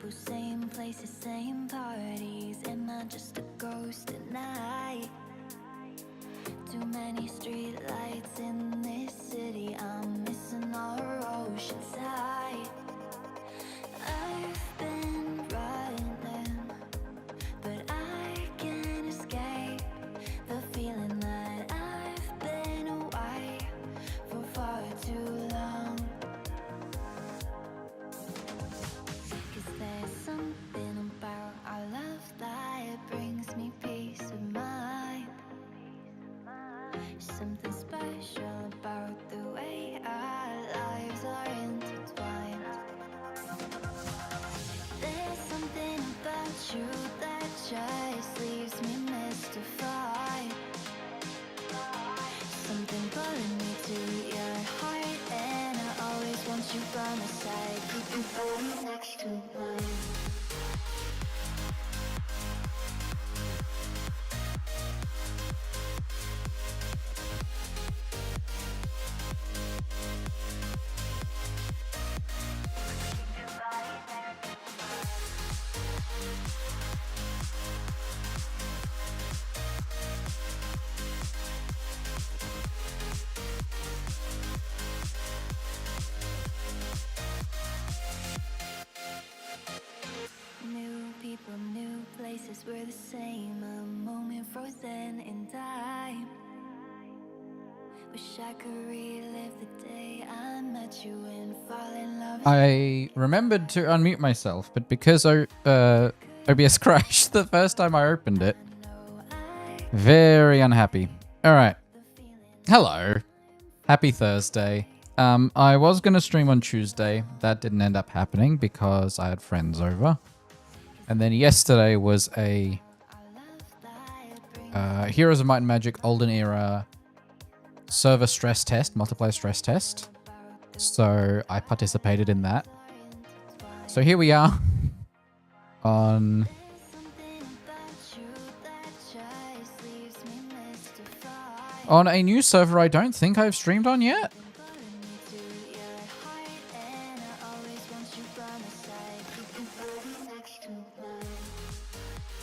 people, same places, same parties. Am I just a ghost at night? Too many street lights in this city, I'm missing our ocean side. I've been running, but I can't escape the feeling that I've been away for far too long. 'Cause there's something about our love that brings me peace of mind. Something special about the way our lives are intertwined. There's something about you that just leaves me mystified. Something pulling me to your heart, and I always want you by my side. Keep your body next to mine. New people, new places, we're the same. A moment frozen in time. Wish I could relive the day I met you and fall in love. I remembered to unmute myself, but because OBS crashed the first time I opened it. Very unhappy. All right. Hello. Happy Thursday. I was going to stream on Tuesday. That didn't end up happening because I had friends over. And then yesterday was a Heroes of Might and Magic Olden Era server stress test, multiplayer stress test. So I participated in that. So here we are on a new server I don't think I've streamed on yet.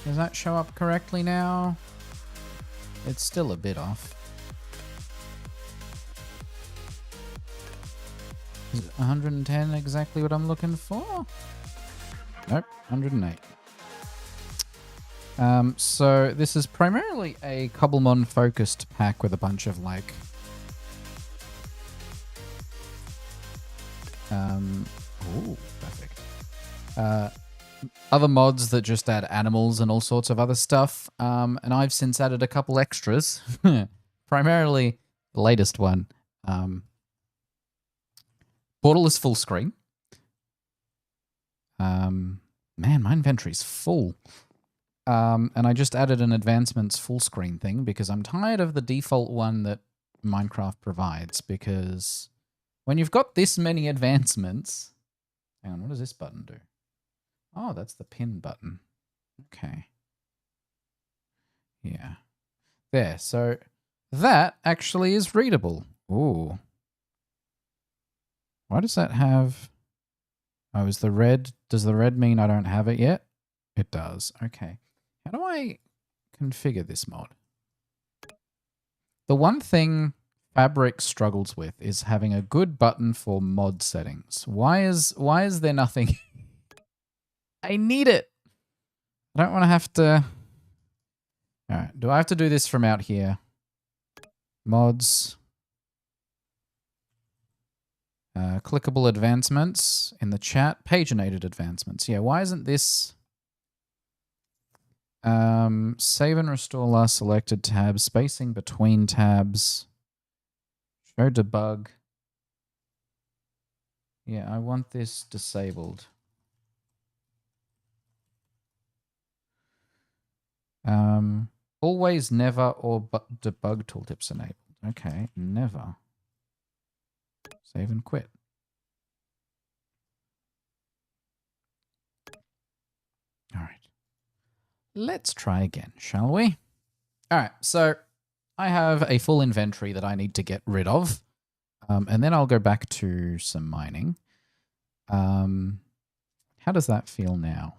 Does that show up correctly now? It's still a bit off. Is it 110 exactly what I'm looking for? Nope, 108. So this is primarily a Cobblemon focused pack with a bunch of like ooh, perfect. Other mods that just add animals and all sorts of other stuff. And I've since added a couple extras. Primarily the latest one. Portal is full screen. Man, my inventory's full. And I just added an advancements full screen thing because I'm tired of the default one that Minecraft provides, because when you've got this many advancements... Hang on, what does this button do? Oh, that's the pin button. Okay. Yeah. There, so that actually is readable. Ooh. Why does that have... Oh, is the red... Does the red mean I don't have it yet? It does. Okay. How do I configure this mod? The one thing Fabric struggles with is having a good button for mod settings. Why is there nothing? I need it. I don't want to have to... Alright, do I have to do this from out here? Mods. Clickable advancements in the chat. Paginated advancements. Yeah, why isn't this... save and restore last selected tabs. Spacing between tabs. Show debug. Yeah, I want this disabled. Always, never, or debug tooltips enabled. Okay, never. Save and quit. All right. Let's try again, shall we? All right, so I have a full inventory that I need to get rid of. And then I'll go back to some mining. How does that feel now?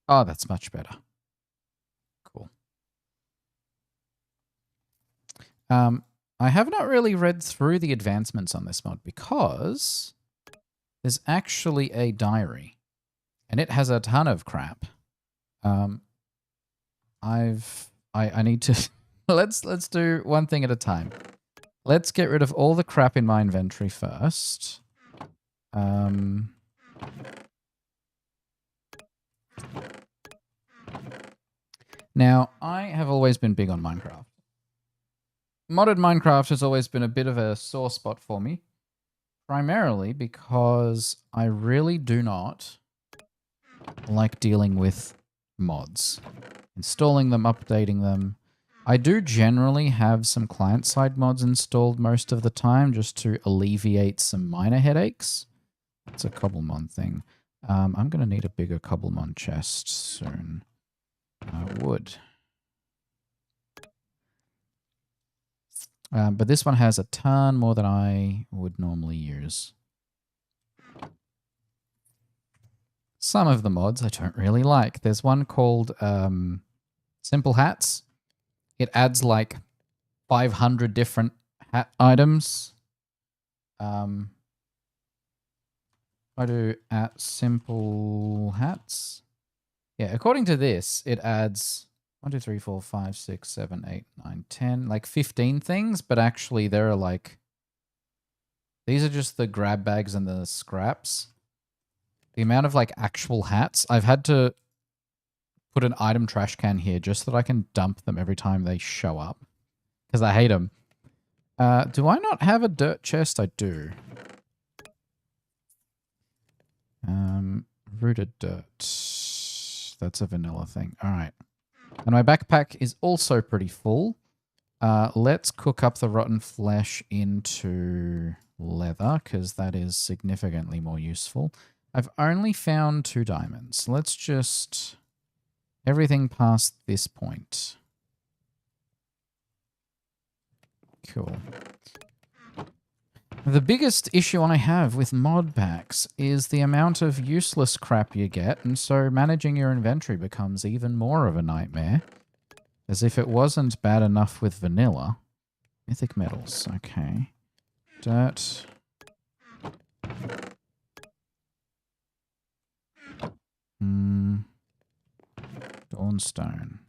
Oh, that's much better. Cool. I have not really read through the advancements on this mod because there's actually a diary and it has a ton of crap. I need to let's do one thing at a time. Let's get rid of all the crap in my inventory first. Now, I have always been big on Minecraft. Modded Minecraft has always been a bit of a sore spot for me. Primarily because I really do not like dealing with mods. Installing them, updating them. I do generally have some client-side mods installed most of the time just to alleviate some minor headaches. That's a Cobblemon thing. I'm going to need a bigger Cobblemon chest soon. Wood. But this one has a ton more than I would normally use. Some of the mods I don't really like. There's one called Simple Hats. It adds like 500 different hat items. I do at Simple Hats. Yeah, according to this, it adds 1, 2, 3, 4, 5, 6, 7, 8, 9, 10, like 15 things, but actually there are like, these are just the grab bags and the scraps. The amount of like actual hats, I've had to put an item trash can here just so that I can dump them every time they show up. Because I hate them. Do I not have a dirt chest? I do. Rooted dirt. That's a vanilla thing. All right. And my backpack is also pretty full. Let's cook up the rotten flesh into leather because that is significantly more useful. I've only found 2 diamonds. Let's just... everything past this point. Cool. The biggest issue I have with mod packs is the amount of useless crap you get, and so managing your inventory becomes even more of a nightmare. As if it wasn't bad enough with vanilla. Mythic metals, okay. Dirt. Dawnstone.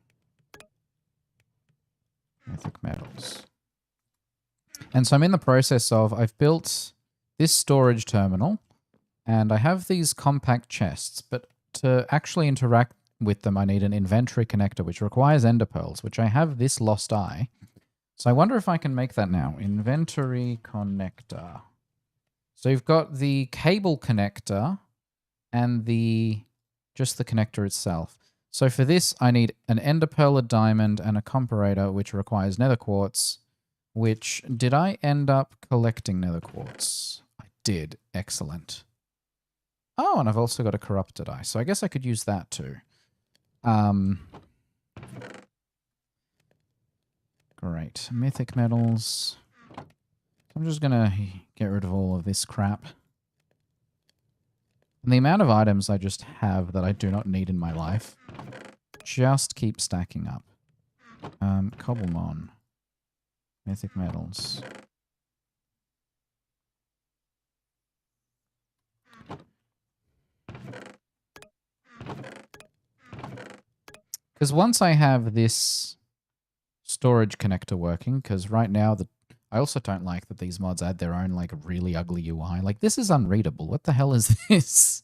Mythic metals. And so I'm in the process of, I've built this storage terminal, and I have these compact chests, but to actually interact with them, I need an inventory connector, which requires ender pearls, which I have this lost eye. So I wonder if I can make that now. Inventory connector. So you've got the cable connector and just the connector itself. So for this, I need an ender pearl, a diamond, and a comparator, which requires nether quartz. Which, did I end up collecting nether quartz? I did. Excellent. Oh, and I've also got a corrupted eye, so I guess I could use that too. Great. Mythic metals. I'm just going to get rid of all of this crap. And the amount of items I just have that I do not need in my life just keep stacking up. Cobblemon. Mythic metals. Because once I have this storage connector working, because right now I also don't like that these mods add their own like really ugly UI. Like this is unreadable. What the hell is this?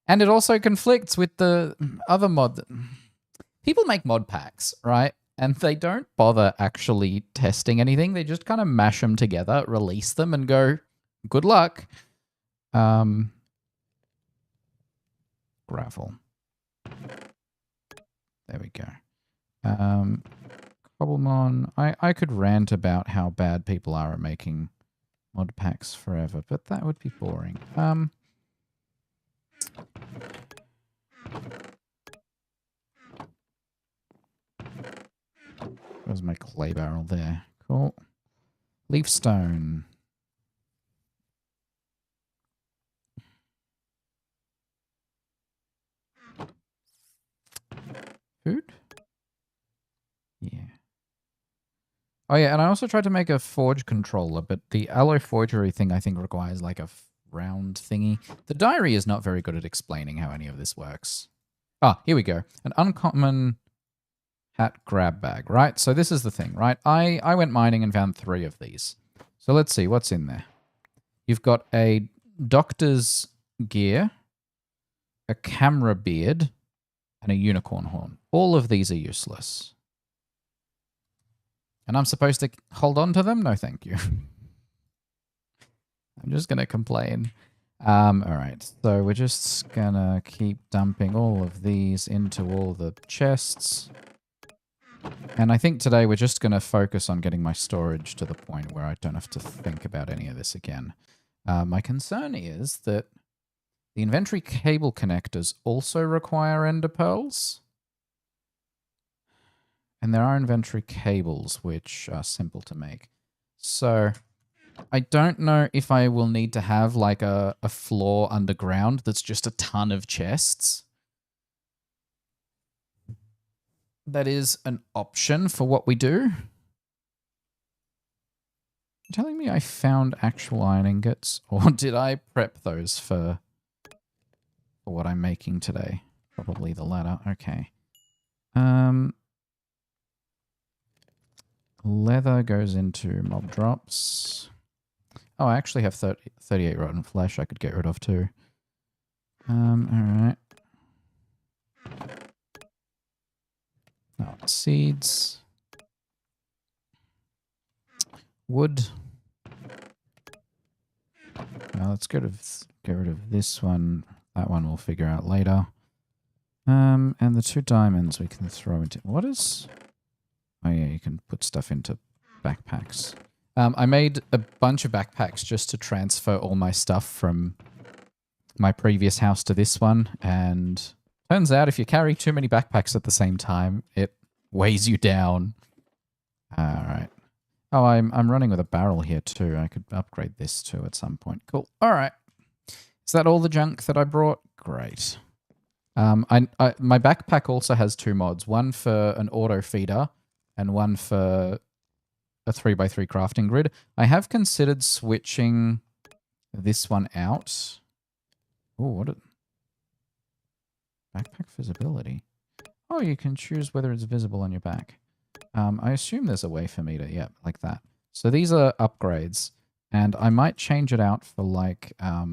And it also conflicts with the other mod. People make mod packs, right? And they don't bother actually testing anything. They just kind of mash them together, release them, and go, good luck. Gravel. There we go. Cobblemon. I could rant about how bad people are at making mod packs forever, but that would be boring. Where's my clay barrel there? Cool. Leaf stone. Food? Yeah. Oh yeah, and I also tried to make a forge controller, but the alloy forgery thing I think requires like a round thingy. The diary is not very good at explaining how any of this works. Ah, here we go. An uncommon hat grab bag, right? So this is the thing, right? I went mining and found 3 of these. So let's see what's in there. You've got a doctor's gear, a camera beard, and a unicorn horn. All of these are useless. And I'm supposed to hold on to them? No, thank you. I'm just going to complain. All right, so we're just going to keep dumping all of these into all the chests. And I think today we're just going to focus on getting my storage to the point where I don't have to think about any of this again. My concern is that the inventory cable connectors also require ender pearls. And there are inventory cables, which are simple to make. So I don't know if I will need to have like a floor underground that's just a ton of chests. That is an option for what we do. You're telling me I found actual iron ingots? Or did I prep those for what I'm making today? Probably the latter. Okay. Leather goes into mob drops. Oh, I actually have 38 rotten flesh I could get rid of too. Alright. Oh, seeds. Wood. Now let's get rid of this one. That one we'll figure out later. And the 2 diamonds we can throw into... What is... Oh yeah, you can put stuff into backpacks. I made a bunch of backpacks just to transfer all my stuff from my previous house to this one. And turns out if you carry too many backpacks at the same time, it weighs you down. Alright. Oh, I'm running with a barrel here too. I could upgrade this too at some point. Cool. Alright. Is that all the junk that I brought? Great. My backpack also has 2 mods. One for an auto feeder and one for a 3x3 crafting grid. I have considered switching this one out. Oh, what backpack visibility. Oh, you can choose whether it's visible on your back. I assume there's a way for me to, yeah, like that. So these are upgrades, and I might change it out for like a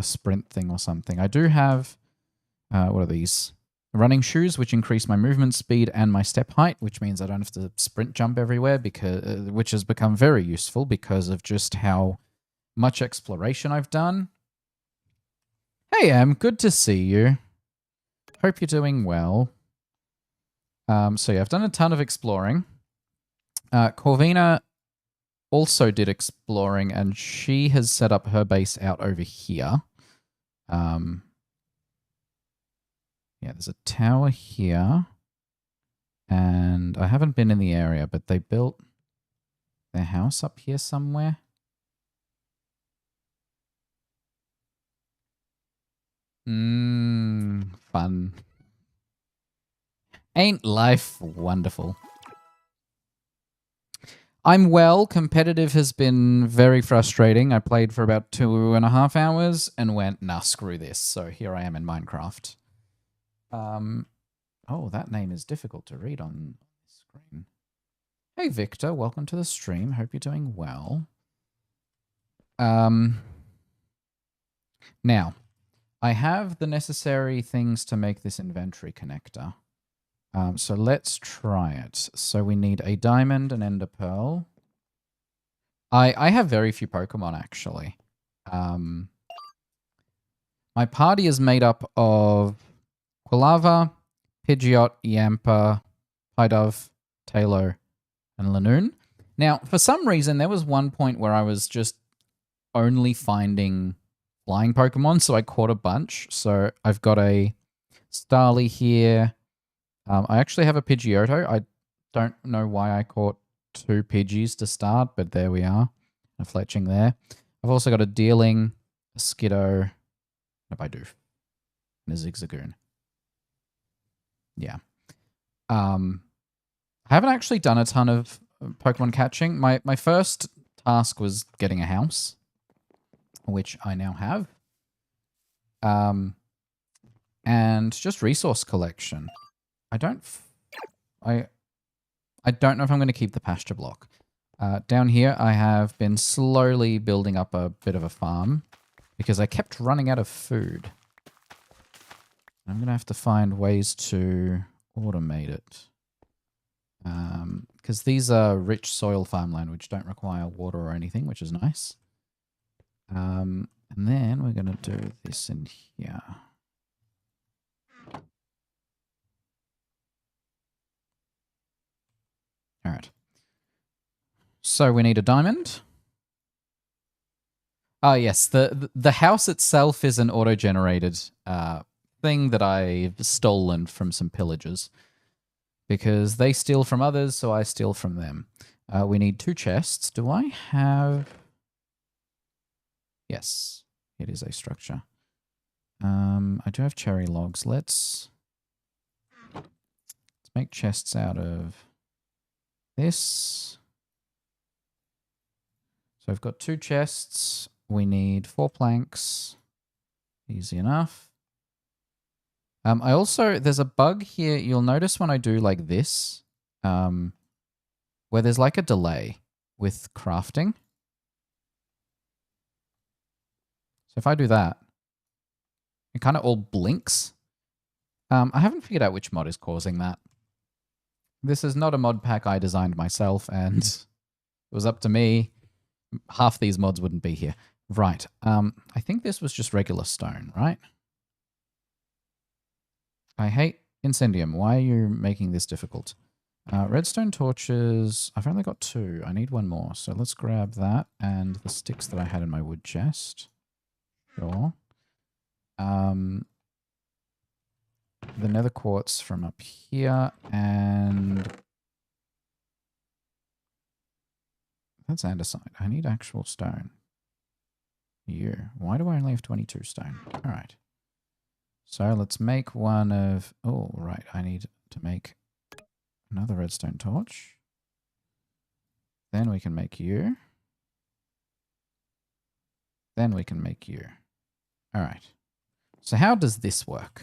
sprint thing or something. I do have, what are these? Running shoes, which increase my movement speed and my step height, which means I don't have to sprint jump everywhere, because which has become very useful because of just how much exploration I've done. Hey, Em, good to see you. Hope you're doing well. So yeah, I've done a ton of exploring. Corvina also did exploring, and she has set up her base out over here. Yeah, there's a tower here. And I haven't been in the area, but they built their house up here somewhere. Fun. Ain't life wonderful? I'm well. Competitive has been very frustrating. I played for about 2.5 hours and went, nah, screw this. So here I am in Minecraft. Oh, that name is difficult to read on the screen. Hey, Victor. Welcome to the stream. Hope you're doing well. Now, I have the necessary things to make this inventory connector. So let's try it. So we need a diamond, an ender pearl. I have very few Pokemon, actually. My party is made up of Quilava, Pidgeot, Yamper, Pidove, Taylor, and Lanoon. Now, for some reason, there was one point where I was just only finding flying Pokemon, so I caught a bunch. So I've got a Starly here. I actually have a Pidgeotto. I don't know why I caught 2 Pidgeys to start, but there we are. A Fletching there. I've also got a Dealing, a Skiddo, and a Bidoof, and a Zigzagoon. Yeah. I haven't actually done a ton of Pokemon catching. My first task was getting a house, which I now have. And just resource collection. I don't know if I'm going to keep the pasture block. Down here, I have been slowly building up a bit of a farm because I kept running out of food. I'm going to have to find ways to automate it. Because these are rich soil farmland, which don't require water or anything, which is nice. And then we're going to do this in here. All right. So we need a diamond. Oh, yes. The house itself is an auto-generated thing that I've stolen from some pillagers. Because they steal from others, so I steal from them. We need 2 chests. Do I have... Yes, it is a structure. I do have cherry logs. Let's make chests out of this. So I've got 2 chests. We need 4 planks. Easy enough. I also, there's a bug here. You'll notice when I do like this, where there's like a delay with crafting. So if I do that, it kind of all blinks. I haven't figured out which mod is causing that. This is not a mod pack I designed myself, and it was up to me. Half these mods wouldn't be here. Right. I think this was just regular stone, right? I hate Incendium. Why are you making this difficult? Redstone torches. I've only got 2. I need 1 more. So let's grab that and the sticks that I had in my wood chest. Sure. The nether quartz from up here, and that's andesite. I need actual stone. Why do I only have 22 stone? All right. So let's make one of... Oh, right. I need to make another redstone torch. Then we can make you. Then we can make you. All right. So how does this work?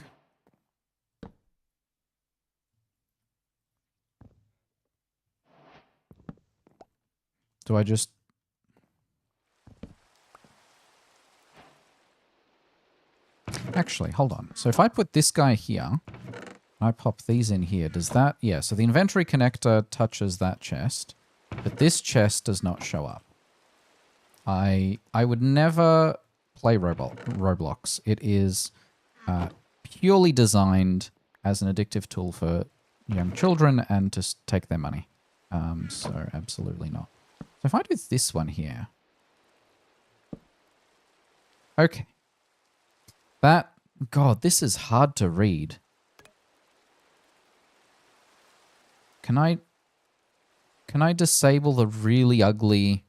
Do I just... Actually, hold on. So if I put this guy here, I pop these in here, does that... Yeah, so the inventory connector touches that chest, but this chest does not show up. I would never play Roblox. It is purely designed as an addictive tool for young children and to take their money. So absolutely not. So if I do this one here... Okay. That... God, this is hard to read. Can I disable the really ugly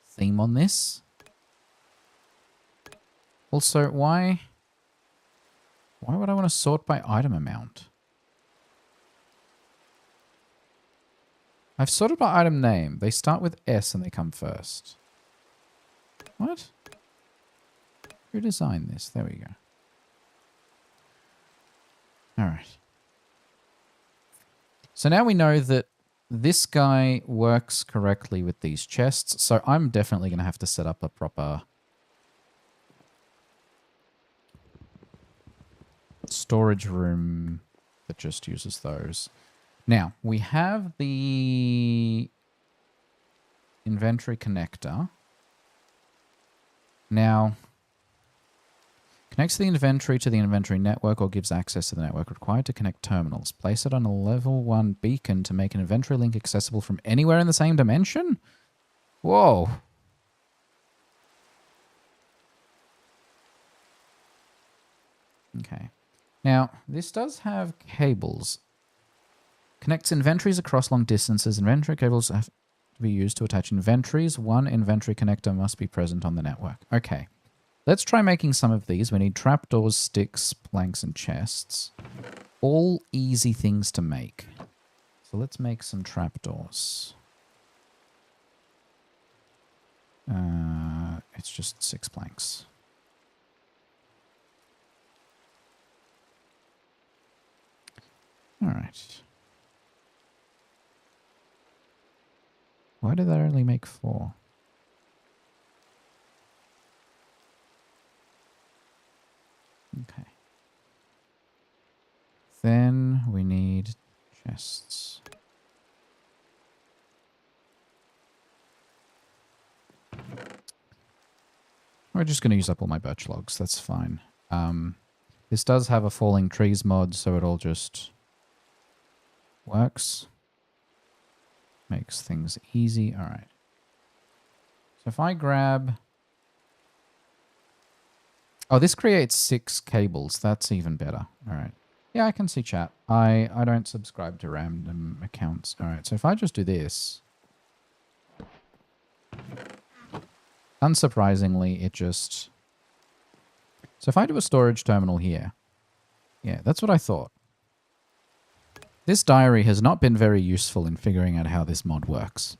theme on this? Also, why would I want to sort by item amount? I've sorted by item name. They start with S and they come first. What? Who designed this? There we go. All right. So now we know that this guy works correctly with these chests. So I'm definitely going to have to set up a proper storage room that just uses those. Now, we have the inventory connector. Now, connects the inventory to the inventory network or gives access to the network required to connect terminals. Place it on a level 1 beacon to make an inventory link accessible from anywhere in the same dimension? Whoa. Okay. Now, this does have cables. Connects inventories across long distances. Inventory cables have to be used to attach inventories. One inventory connector must be present on the network. Okay. Let's try making some of these. We need trapdoors, sticks, planks, and chests. all easy things to make. So let's make some trapdoors. It's just 6 planks. All right. Why did that only make 4? Okay. Then we need chests. We're just going to use up all my birch logs. That's fine. This does have a falling trees mod, so it all just works. Makes things easy. All right. So if I grab... Oh, this creates 6 cables. That's even better. All right. Yeah, I can see chat. I don't subscribe to random accounts. All right. So if I just do this... Unsurprisingly, it just... So if I do a storage terminal here... Yeah, that's what I thought. This diary has not been very useful in figuring out how this mod works.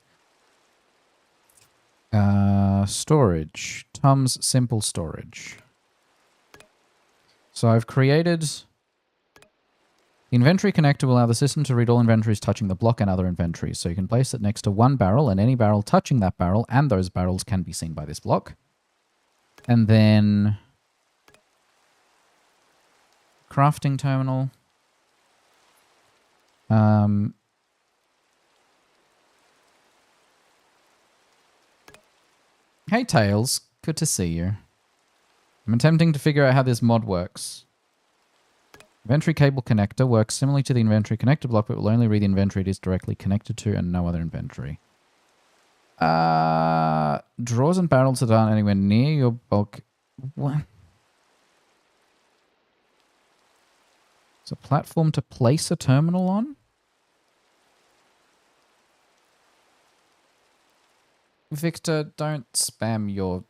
Storage. Tom's simple storage. So I've created... The inventory connector will allow the system to read all inventories touching the block and other inventories. So you can place it next to one barrel, and any barrel touching that barrel and those barrels can be seen by this block. And then... Crafting terminal. Hey Tails, good to see you. I'm attempting to figure out how this mod works. Inventory cable connector works similarly to the inventory connector block, but will only read the inventory it is directly connected to and no other inventory. Drawers and barrels that aren't anywhere near your bulk. What? It's a platform to place a terminal on? Victor, don't spam your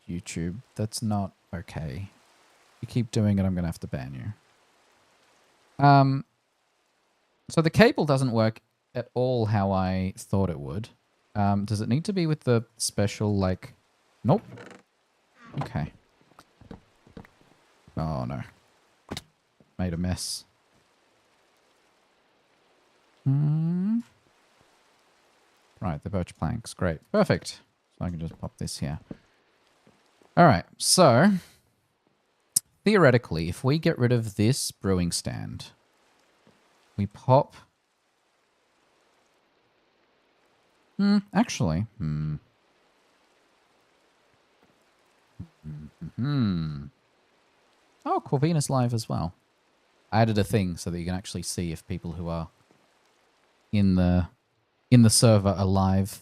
YouTube. That's not okay. If you keep doing it, I'm going to have to ban you. So the cable doesn't work at all how I thought it would. Does it need to be with the special, like... Nope. Okay. Oh, no. Made a mess. Right, the birch planks. Great. Perfect. So I can just pop this here. Alright, so... Theoretically, if we get rid of this brewing stand, we pop... actually... Oh, Corvina's live as well. I added a thing so that you can actually see if people who are in the server are live.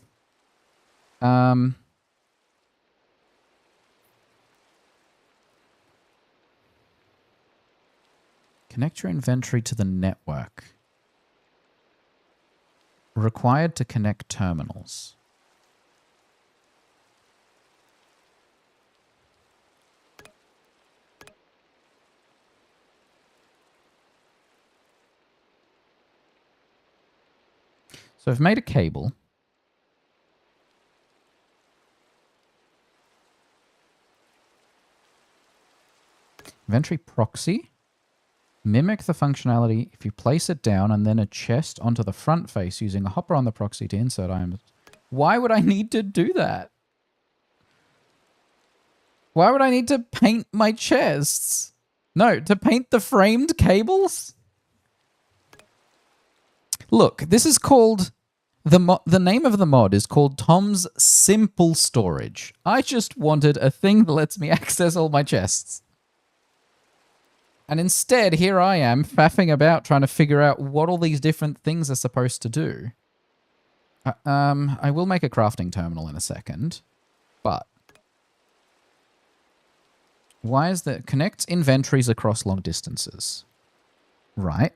Connect your inventory to the network. Required to connect terminals. So I've made a cable. Inventory proxy. Mimic the functionality if you place it down and then a chest onto the front face using a hopper on the proxy to insert items. Why would I need to do that? Why would I need to paint my chests? No, to paint the framed cables? Look, this is called... The name of the mod is called Tom's Simple Storage. I just wanted a thing that lets me access all my chests. And instead, here I am faffing about trying to figure out what all these different things are supposed to do. I will make a crafting terminal in a second, but... Why is that? Connects inventories across long distances. Right.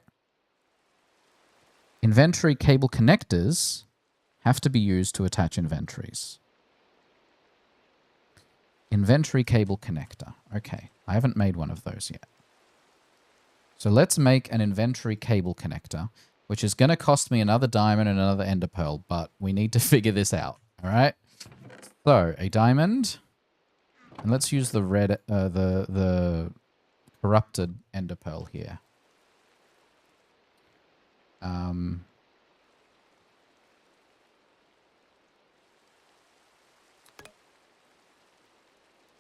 Inventory cable connectors have to be used to attach inventories. Inventory cable connector. Okay, I haven't made one of those yet. So let's make an inventory cable connector, which is going to cost me another diamond and another ender pearl, but we need to figure this out. All right. So a diamond, and let's use the red, the corrupted ender pearl here.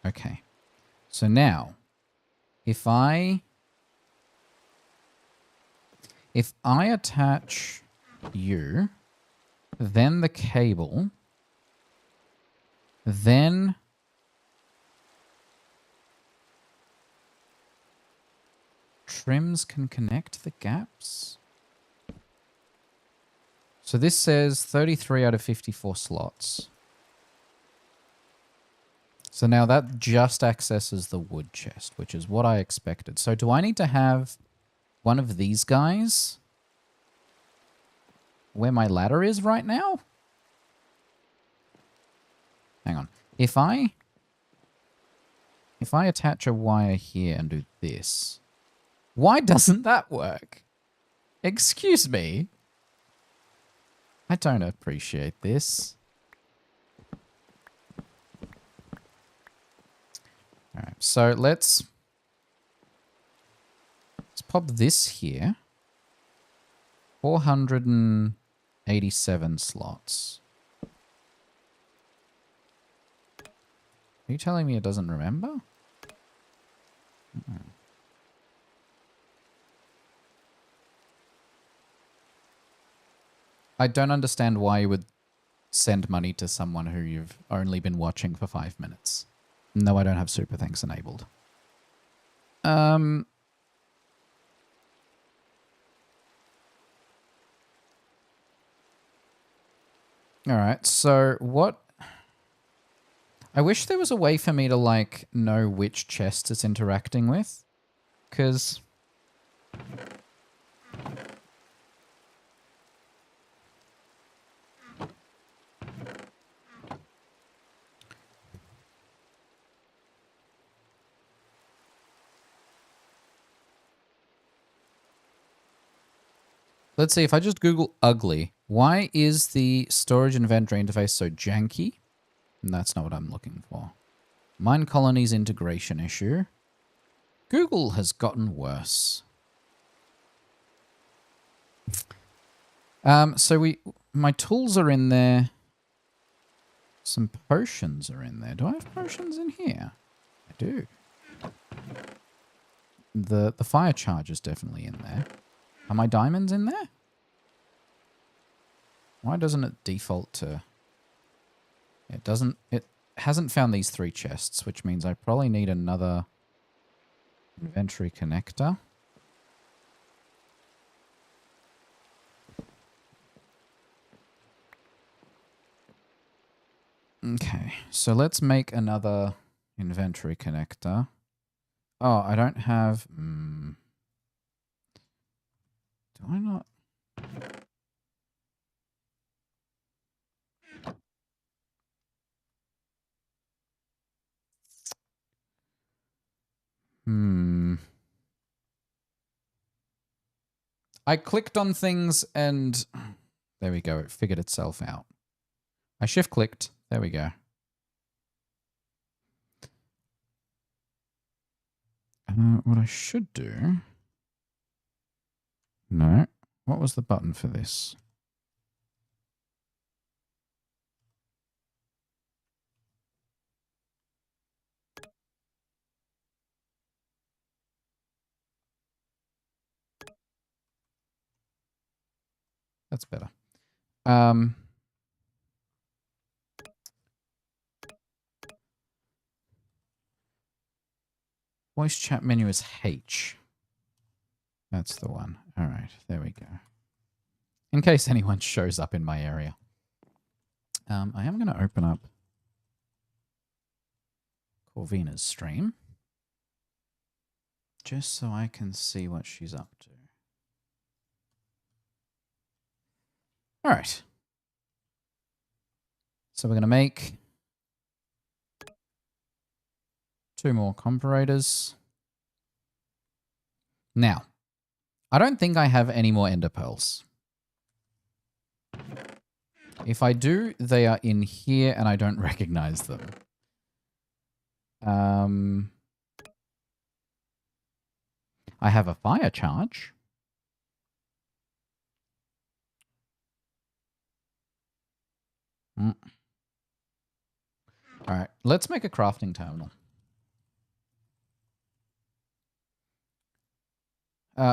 Okay. So now, if I attach you, then the cable, then trims can connect the gaps. So this says 33 out of 54 slots. So now that just accesses the wood chest, which is what I expected. So do I need to have one of these guys where my ladder is right now? Hang on. If I attach a wire here and do this, why doesn't that work? Excuse me. I don't appreciate this. All right, so let's pop this here. 487 slots. Are you telling me it doesn't remember? I don't understand why you would send money to someone who you've only been watching for 5 minutes. No, I don't have super thanks enabled. All right, so what... I wish there was a way for me to, like, know which chest it's interacting with. Because... let's see, if I just Google ugly, why is the storage inventory interface so janky? And that's not what I'm looking for. Mine colonies integration issue. Google has gotten worse. So my tools are in there. Some potions are in there. Do I have potions in here? I do. The fire charge is definitely in there. Are my diamonds in there? Why doesn't it default to... It doesn't... It hasn't found these 3 chests, which means I probably need another inventory connector. Okay, so let's make another inventory connector. Oh, I don't have... Do I not... I clicked on things and... There we go, it figured itself out. I shift-clicked. There we go. What I should do... No. What was the button for this? That's better. Voice chat menu is H. That's the one. All right, there we go. In case anyone shows up in my area. I am going to open up Corvina's stream. Just so I can see what she's up to. All right. So we're going to make 2 more comparators. Now, I don't think I have any more ender pearls. If I do, they are in here and I don't recognize them. I have a fire charge. All right, let's make a crafting terminal.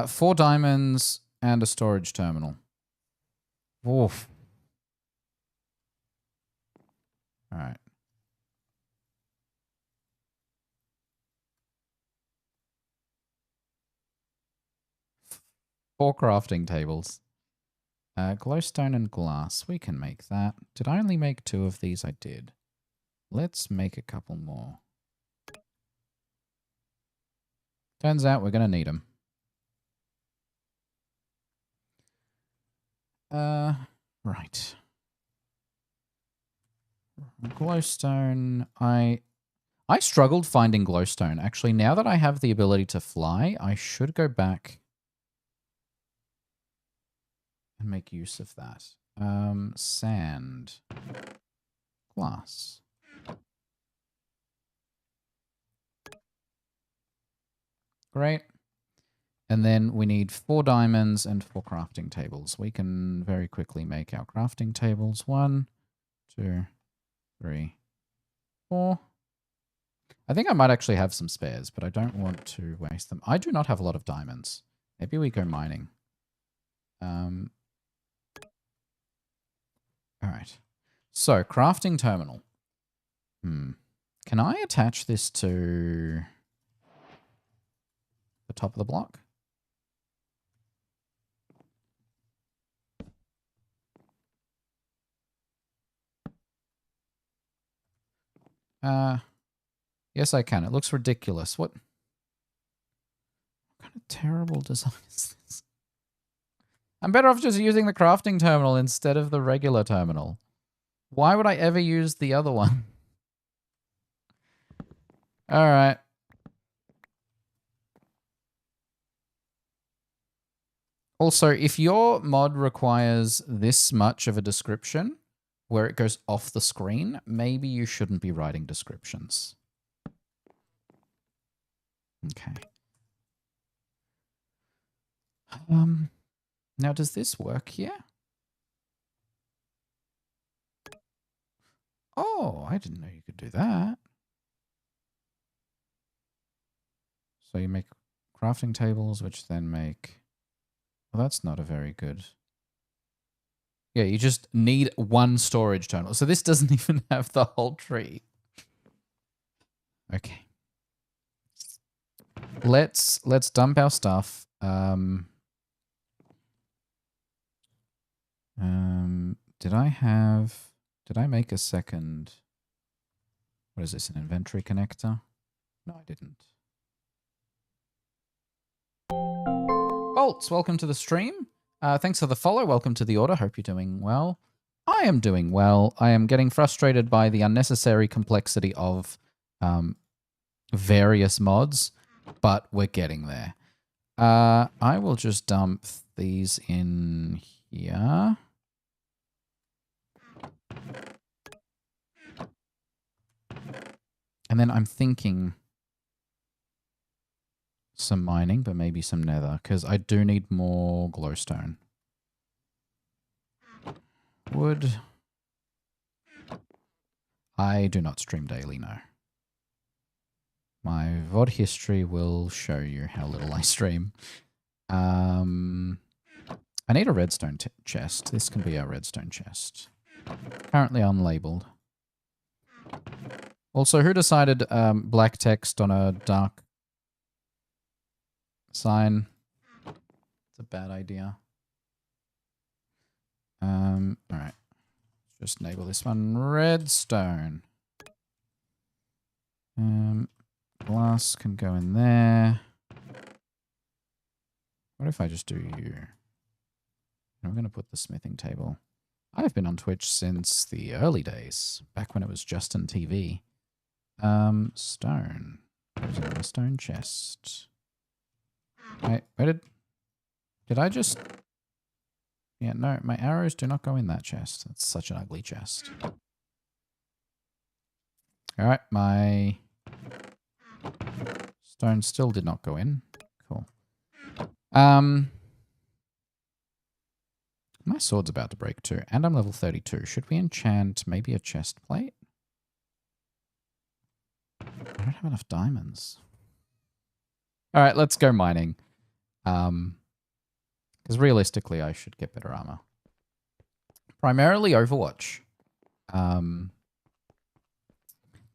4 diamonds and a storage terminal. Oof. All right. Four crafting tables. Glowstone and glass. We can make that. Did I only make 2 of these? I did. Let's make a couple more. Turns out we're going to need them. Right. Glowstone. I struggled finding glowstone. Actually, now that I have the ability to fly, I should go back and make use of that. Sand. Glass. Great. And then we need 4 diamonds and 4 crafting tables. We can very quickly make our crafting tables. 1, 2, 3, 4. I think I might actually have some spares, but I don't want to waste them. I do not have a lot of diamonds. Maybe we go mining. All right. So, crafting terminal. Can I attach this to the top of the block? Yes, I can. It looks ridiculous. What kind of terrible design is this? I'm better off just using the crafting terminal instead of the regular terminal. Why would I ever use the other one? All right. Also, if your mod requires this much of a description, where it goes off the screen, maybe you shouldn't be writing descriptions. Okay. Now does this work here? Oh, I didn't know you could do that. So you make crafting tables, which then make... Well, that's not a very good... Yeah, you just need 1 storage terminal. So this doesn't even have the whole tree. Okay. Let's dump our stuff. Did I make a second? What is this, an inventory connector? No, I didn't. Bolts, welcome to the stream. Thanks for the follow. Welcome to the order. Hope you're doing well. I am doing well. I am getting frustrated by the unnecessary complexity of various mods, but we're getting there. I will just dump these in here. And then I'm thinking some mining, but maybe some nether, because I do need more glowstone. Wood. I do not stream daily, no. My VOD history will show you how little I stream. I need a redstone chest. This can be our redstone chest. Currently unlabeled. Also, who decided black text on a dark sign? It's a bad idea. Alright. Just enable this one. Redstone. Glass can go in there. What if I just do you? I'm going to put the smithing table. I've been on Twitch since the early days, back when it was Justin TV. Stone. There's another stone chest. Wait, where did... Did I just... Yeah, no, my arrows do not go in that chest. That's such an ugly chest. Alright, my stone still did not go in. Cool. My sword's about to break too, and I'm level 32. Should we enchant maybe a chest plate? I don't have enough diamonds. Alright, let's go mining. Because realistically, I should get better armor. Primarily Overwatch.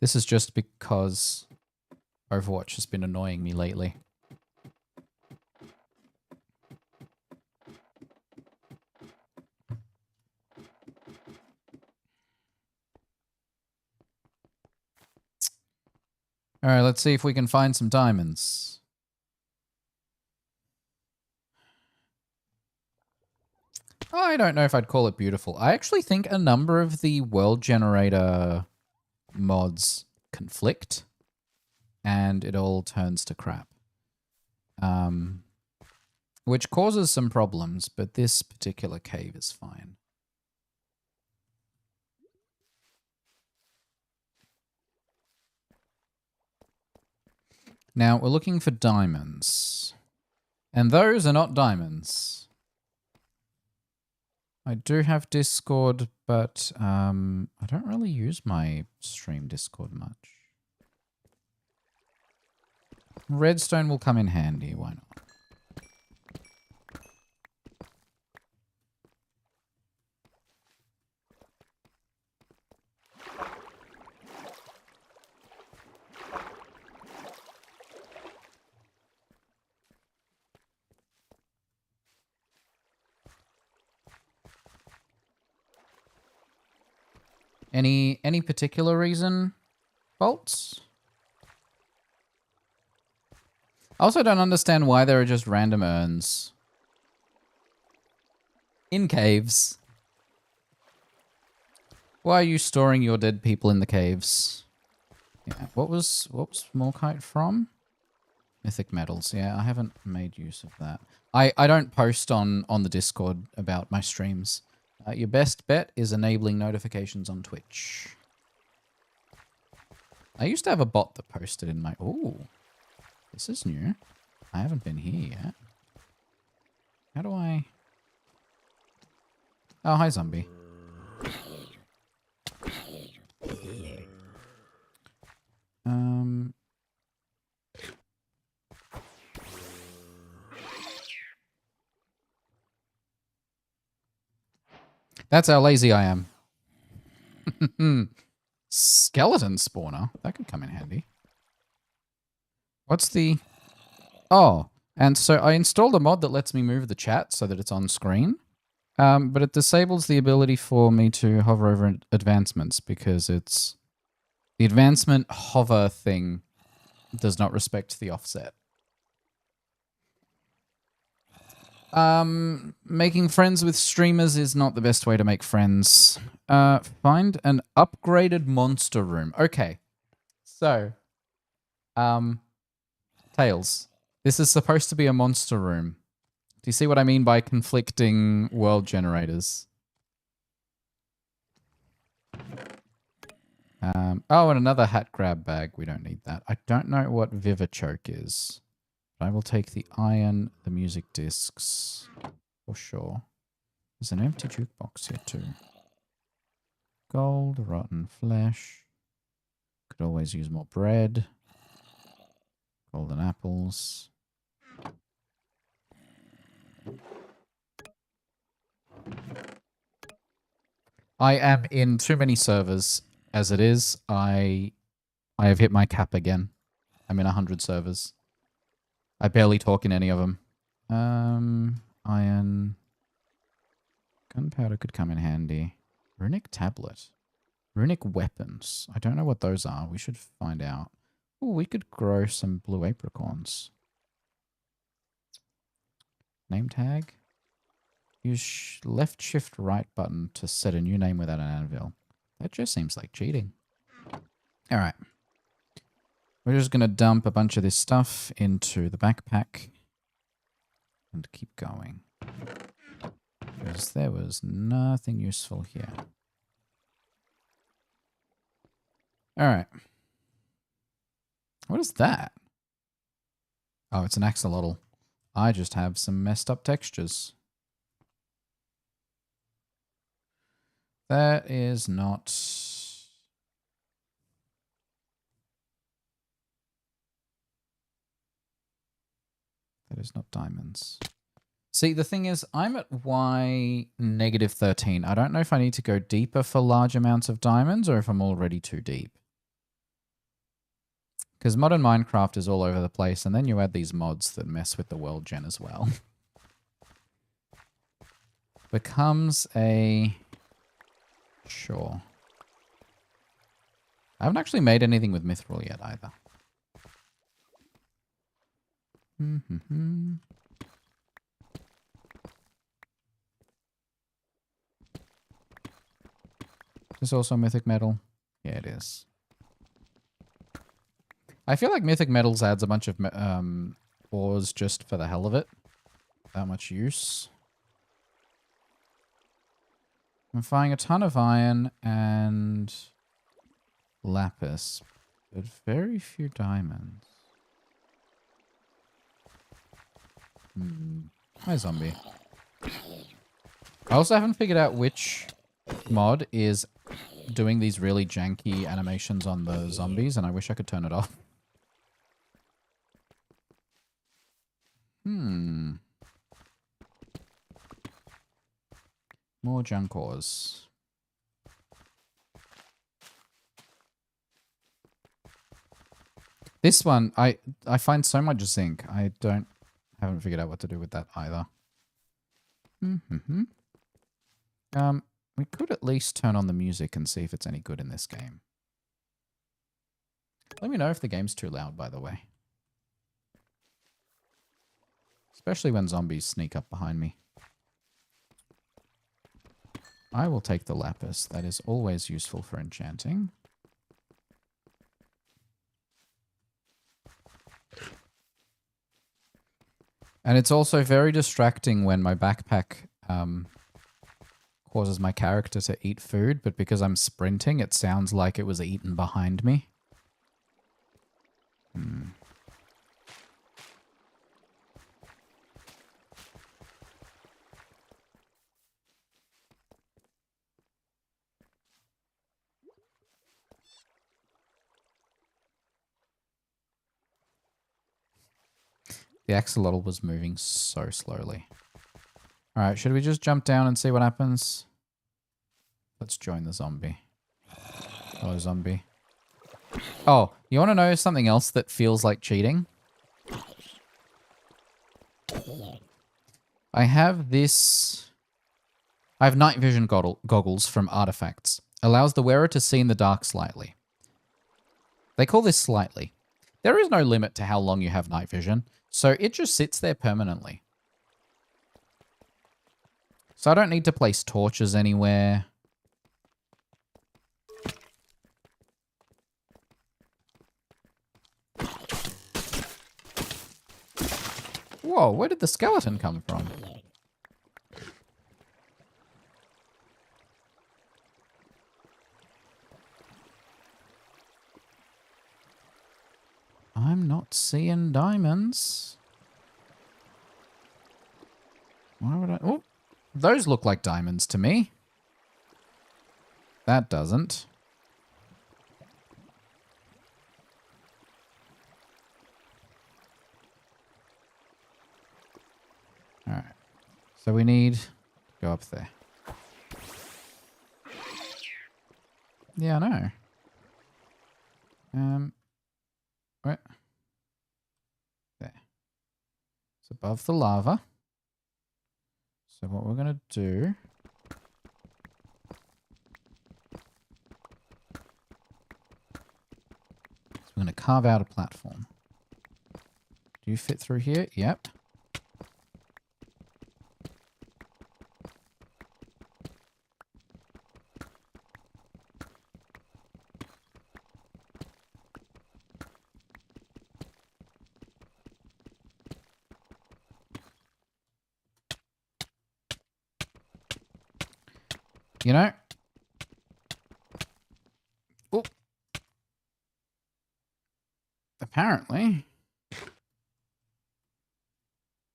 This is just because Overwatch has been annoying me lately. Alright, let's see if we can find some diamonds. I don't know if I'd call it beautiful. I actually think a number of the world generator mods conflict, and it all turns to crap. Which causes some problems, but this particular cave is fine. Now, we're looking for diamonds. And those are not diamonds. I do have Discord, but I don't really use my stream Discord much. Redstone will come in handy, why not? Any particular reason, Bolts? I also don't understand why there are just random urns in caves. Why are you storing your dead people in the caves? Yeah, what was Morkite from? Mythic metals. Yeah, I haven't made use of that. I don't post on the Discord about my streams. Your best bet is enabling notifications on Twitch. I used to have a bot that posted in my... Ooh, this is new. I haven't been here yet. How do I... Oh, hi, zombie. That's how lazy I am. Skeleton spawner. That could come in handy. What's the... Oh, and so I installed a mod that lets me move the chat so that it's on screen. But it disables the ability for me to hover over advancements because it's... The advancement hover thing does not respect the offset. Making friends with streamers is not the best way to make friends. Find an upgraded monster room. Okay. So, Tails, this is supposed to be a monster room. Do you see what I mean by conflicting world generators? Oh, and another hat grab bag. We don't need that. I don't know what Vivichoke is. I will take the iron, the music discs, for sure. There's an empty jukebox here too. Gold, rotten flesh. Could always use more bread. Golden apples. I am in too many servers as it is. I have hit my cap again. I'm in 100 servers. I barely talk in any of them. Iron. Gunpowder could come in handy. Runic tablet. Runic weapons. I don't know what those are. We should find out. Oh, we could grow some blue apricorns. Name tag. Use left shift right button to set a new name without an anvil. That just seems like cheating. Alright. We're just going to dump a bunch of this stuff into the backpack. and keep going. Because there was nothing useful here. Alright. What is that? Oh, it's an axolotl. I just have some messed up textures. That is not... That is not diamonds. See, the thing is, I'm at Y negative 13. I don't know if I need to go deeper for large amounts of diamonds or if I'm already too deep. Because modern Minecraft is all over the place, and then you add these mods that mess with the world gen as well. Becomes a... Sure. I haven't actually made anything with Mithril yet either. Is this also mythic metal? Yeah, it is. I feel like mythic metals adds a bunch of ores just for the hell of it. That much use. I'm finding a ton of iron and lapis, but very few diamonds. Hi, zombie. I also haven't figured out which mod is doing these really janky animations on the zombies, and I wish I could turn it off. More junk ores. This one, I find so much zinc. I haven't figured out what to do with that either. We could at least turn on the music and see if it's any good in this game. Let me know if the game's too loud, by the way. Especially when zombies sneak up behind me. I will take the lapis. That is always useful for enchanting. And it's also very distracting when my backpack causes my character to eat food, but because I'm sprinting, it sounds like it was eaten behind me. The axolotl was moving so slowly. Alright, should we just jump down and see what happens? Let's join the zombie. Hello, zombie. Oh, you want to know something else that feels like cheating? I have this... I have night vision goggles from Artifacts. Allows the wearer to see in the dark slightly. They call this slightly. There is no limit to how long you have night vision, so it just sits there permanently. So I don't need to place torches anywhere. Whoa, where did the skeleton come from? I'm not seeing diamonds. Why would I... Oh, those look like diamonds to me. That doesn't. Alright. So we need to go up there. Yeah, I know. Where? There. It's above the lava. So what we're going to do... is we're going to carve out a platform. Do you fit through here? Yep. You know? Oh. Apparently,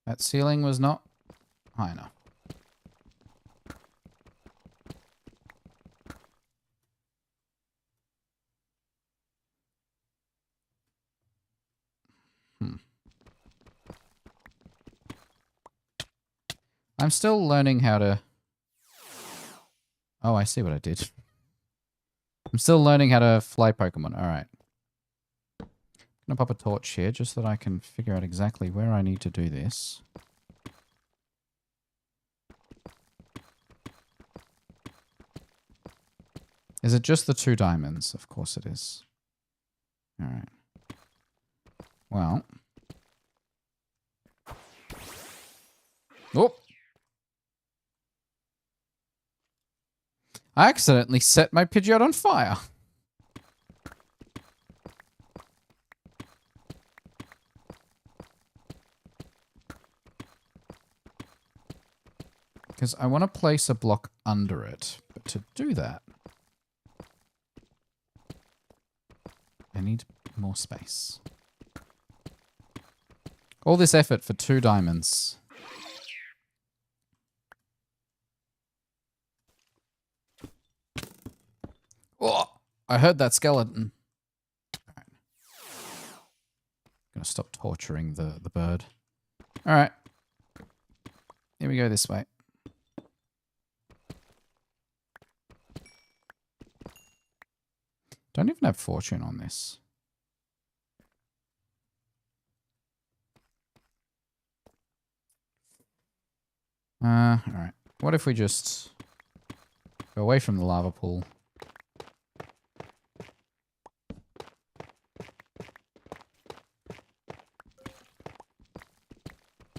that ceiling was not high enough. I'm still learning how to... Oh, I see what I did. I'm still learning how to fly Pokemon. All right. I'm going to pop a torch here just so that I can figure out exactly where I need to do this. Is it just the 2 diamonds? Of course it is. All right. Well. Oh! I accidentally set my Pidgeot on fire. Because I want to place a block under it. But to do that, I need more space. All this effort for 2 diamonds. Oh, I heard that skeleton. All right. Gonna stop torturing the bird. All right. Here we go this way. Don't even have fortune on this. All right. What if we just go away from the lava pool?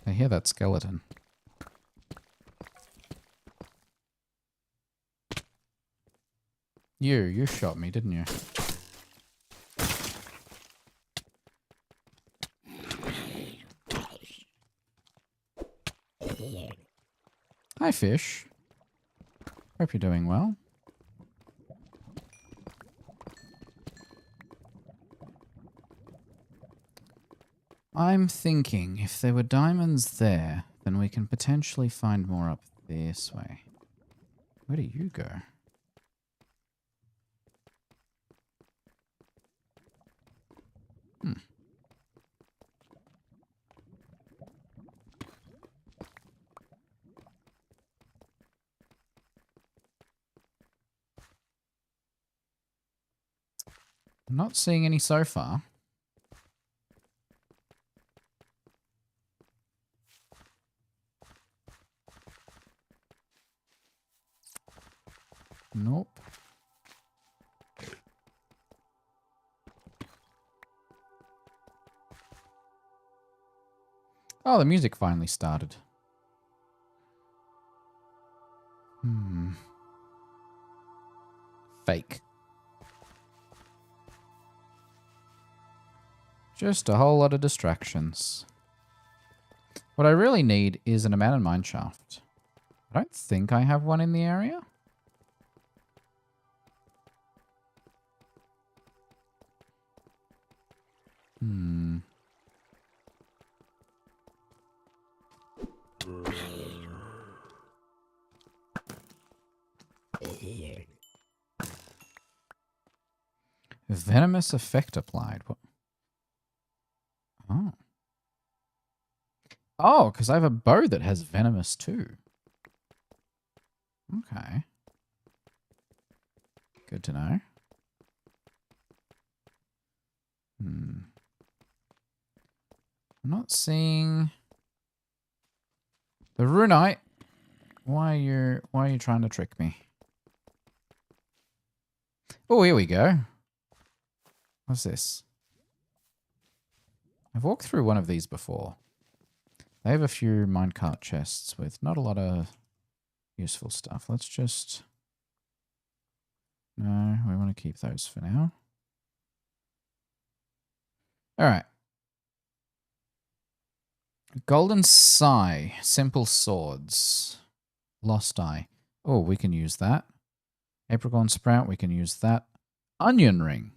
I hear that skeleton. You shot me, didn't you? Hi, fish. Hope you're doing well. I'm thinking if there were diamonds there, then we can potentially find more up this way. Where do you go? I'm not seeing any so far. Nope. Oh, the music finally started. Fake. Just a whole lot of distractions. What I really need is an abandoned mine shaft. I don't think I have one in the area. Venomous effect applied. What? Oh. Oh, because I have a bow that has venomous too. Okay. Good to know. I'm not seeing the runite. Why are you trying to trick me? Oh, here we go. What's this? I've walked through one of these before. They have a few minecart chests with not a lot of useful stuff. Let's just... No, we want to keep those for now. Alright. Golden Sai. Simple swords. Lost Eye. Oh, we can use that. Apricot sprout, we can use that. Onion ring.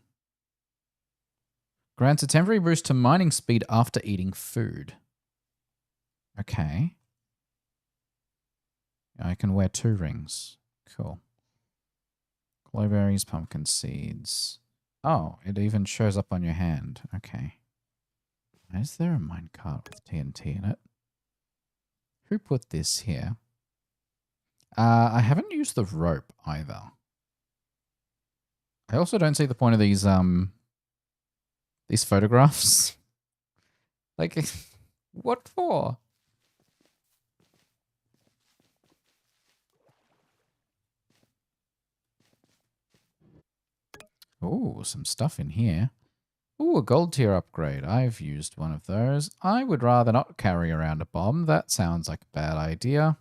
Grants a temporary boost to mining speed after eating food. Okay. I can wear 2 rings. Cool. Glowberries, pumpkin seeds. Oh, it even shows up on your hand. Okay. Is there a minecart with TNT in it? Who put this here? I haven't used the rope either. I also don't see the point of these photographs. Like, what for? Oh, some stuff in here. Ooh, a gold tier upgrade. I've used one of those. I would rather not carry around a bomb. That sounds like a bad idea.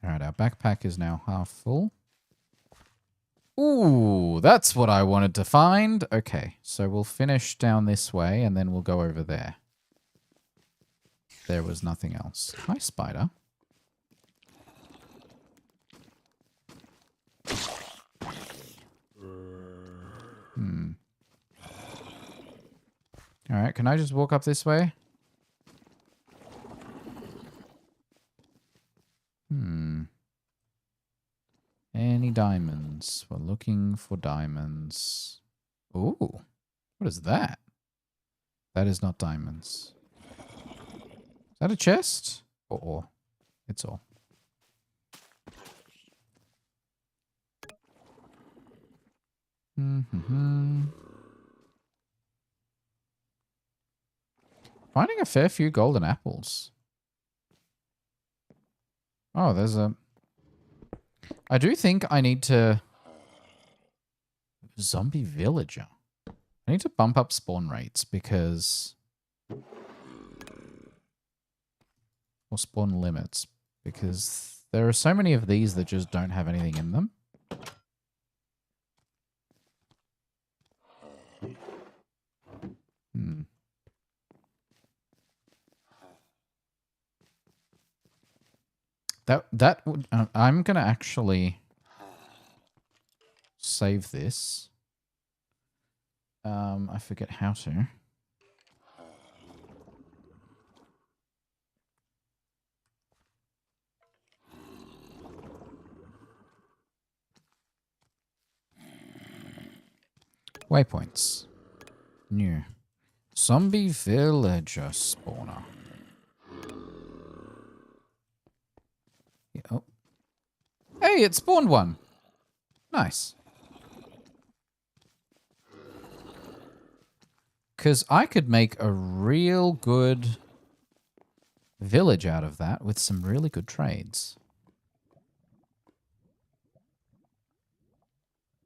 Alright, our backpack is now half full. Ooh, that's what I wanted to find. Okay, so we'll finish down this way and then we'll go over there. There was nothing else. Hi, spider. Alright, can I just walk up this way? Any diamonds? We're looking for diamonds. Ooh, what is that? That is not diamonds. Is that a chest? Or ore? It's all. Finding a fair few golden apples. Oh, there's a... I do think I need to... Zombie villager. I need to bump up spawn rates because... Or spawn limits. Because there are so many of these that just don't have anything in them. That would... I'm going to actually save this. I forget how to. Waypoints. New. Zombie villager spawner. Yeah, oh. Hey, it spawned one. Nice. Because I could make a real good village out of that with some really good trades.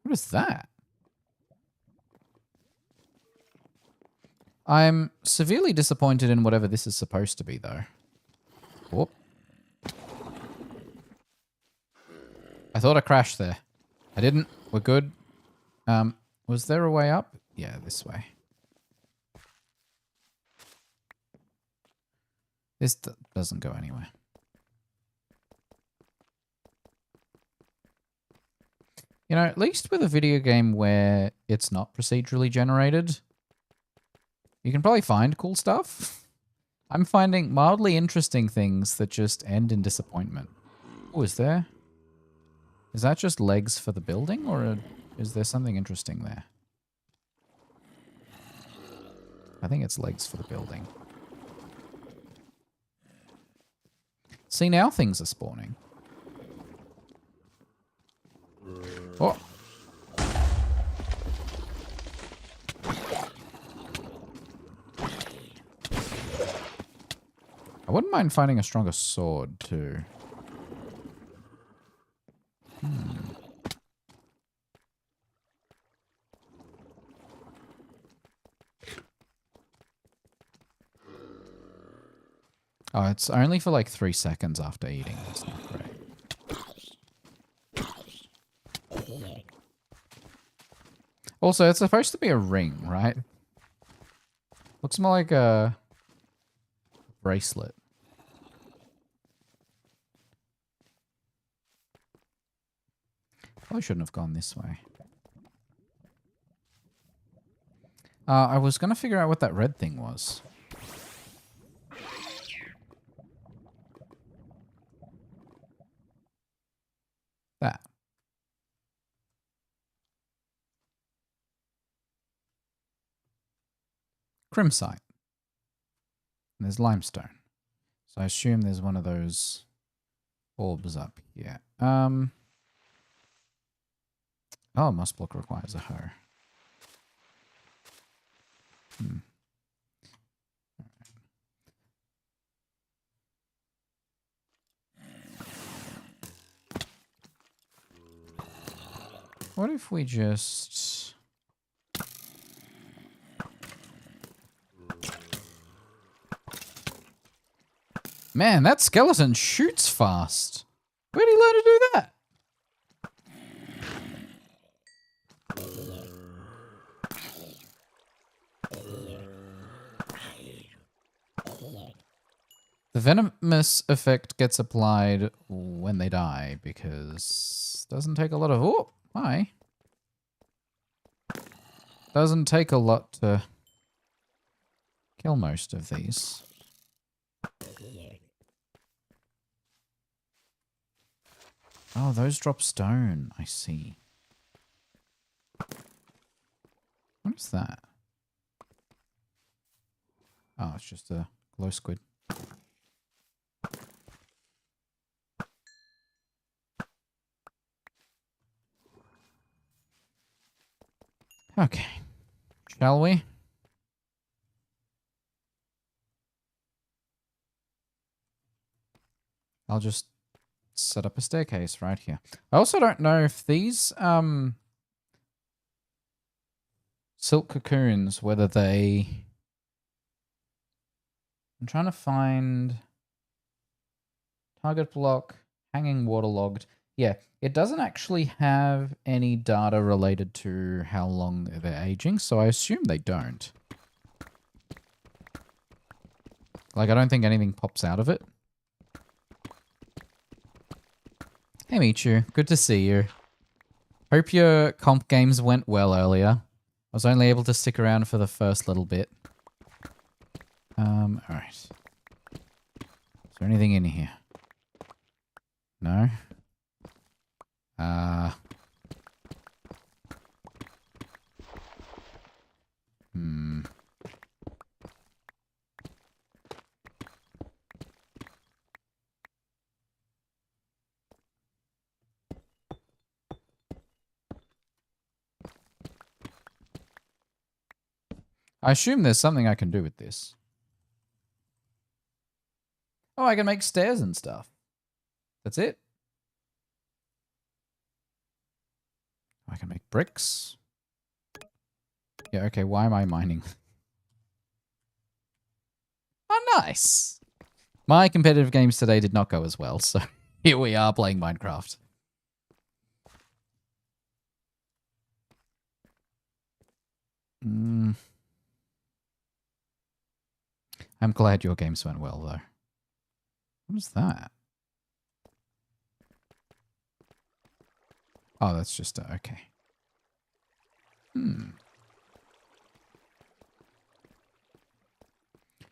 What is that? I'm severely disappointed in whatever this is supposed to be, though. Whoop. I thought I crashed there. I didn't. We're good. Was there a way up? Yeah, this way. This doesn't go anywhere. You know, at least with a video game where it's not procedurally generated, you can probably find cool stuff. I'm finding mildly interesting things that just end in disappointment. Oh, is there? Is that just legs for the building, or is there something interesting there? I think it's legs for the building. See, now things are spawning. Oh. I wouldn't mind finding a stronger sword, too. Oh, it's only for like 3 seconds after eating. That's not great. Also, it's supposed to be a ring, right? Looks more like a bracelet. Probably shouldn't have gone this way. I was going to figure out what that red thing was. That. Crimsite. And there's limestone. So I assume there's one of those orbs up here. Oh, moss block requires a hoe. What if we just... Man, that skeleton shoots fast. Where did he learn to do that? The venomous effect gets applied when they die because it doesn't take a lot of... Oh, hi. Doesn't take a lot to kill most of these. Oh, those drop stone. I see. What is that? Oh, it's just a glow squid. Okay. Shall we? I'll just set up a staircase right here. I also don't know if these silk cocoons, whether they... I'm trying to find target block, hanging waterlogged. Yeah, it doesn't actually have any data related to how long they're aging, so I assume they don't. Like, I don't think anything pops out of it. Hey, Michu. Good to see you. Hope your comp games went well earlier. I was only able to stick around for the first little bit. Alright. Is there anything in here? No? I assume there's something I can do with this. Oh, I can make stairs and stuff. That's it. I can make bricks. Yeah, okay, why am I mining? Oh, nice. My competitive games today did not go as well, so here we are playing Minecraft. I'm glad your games went well, though. What is that? Oh, that's just... okay.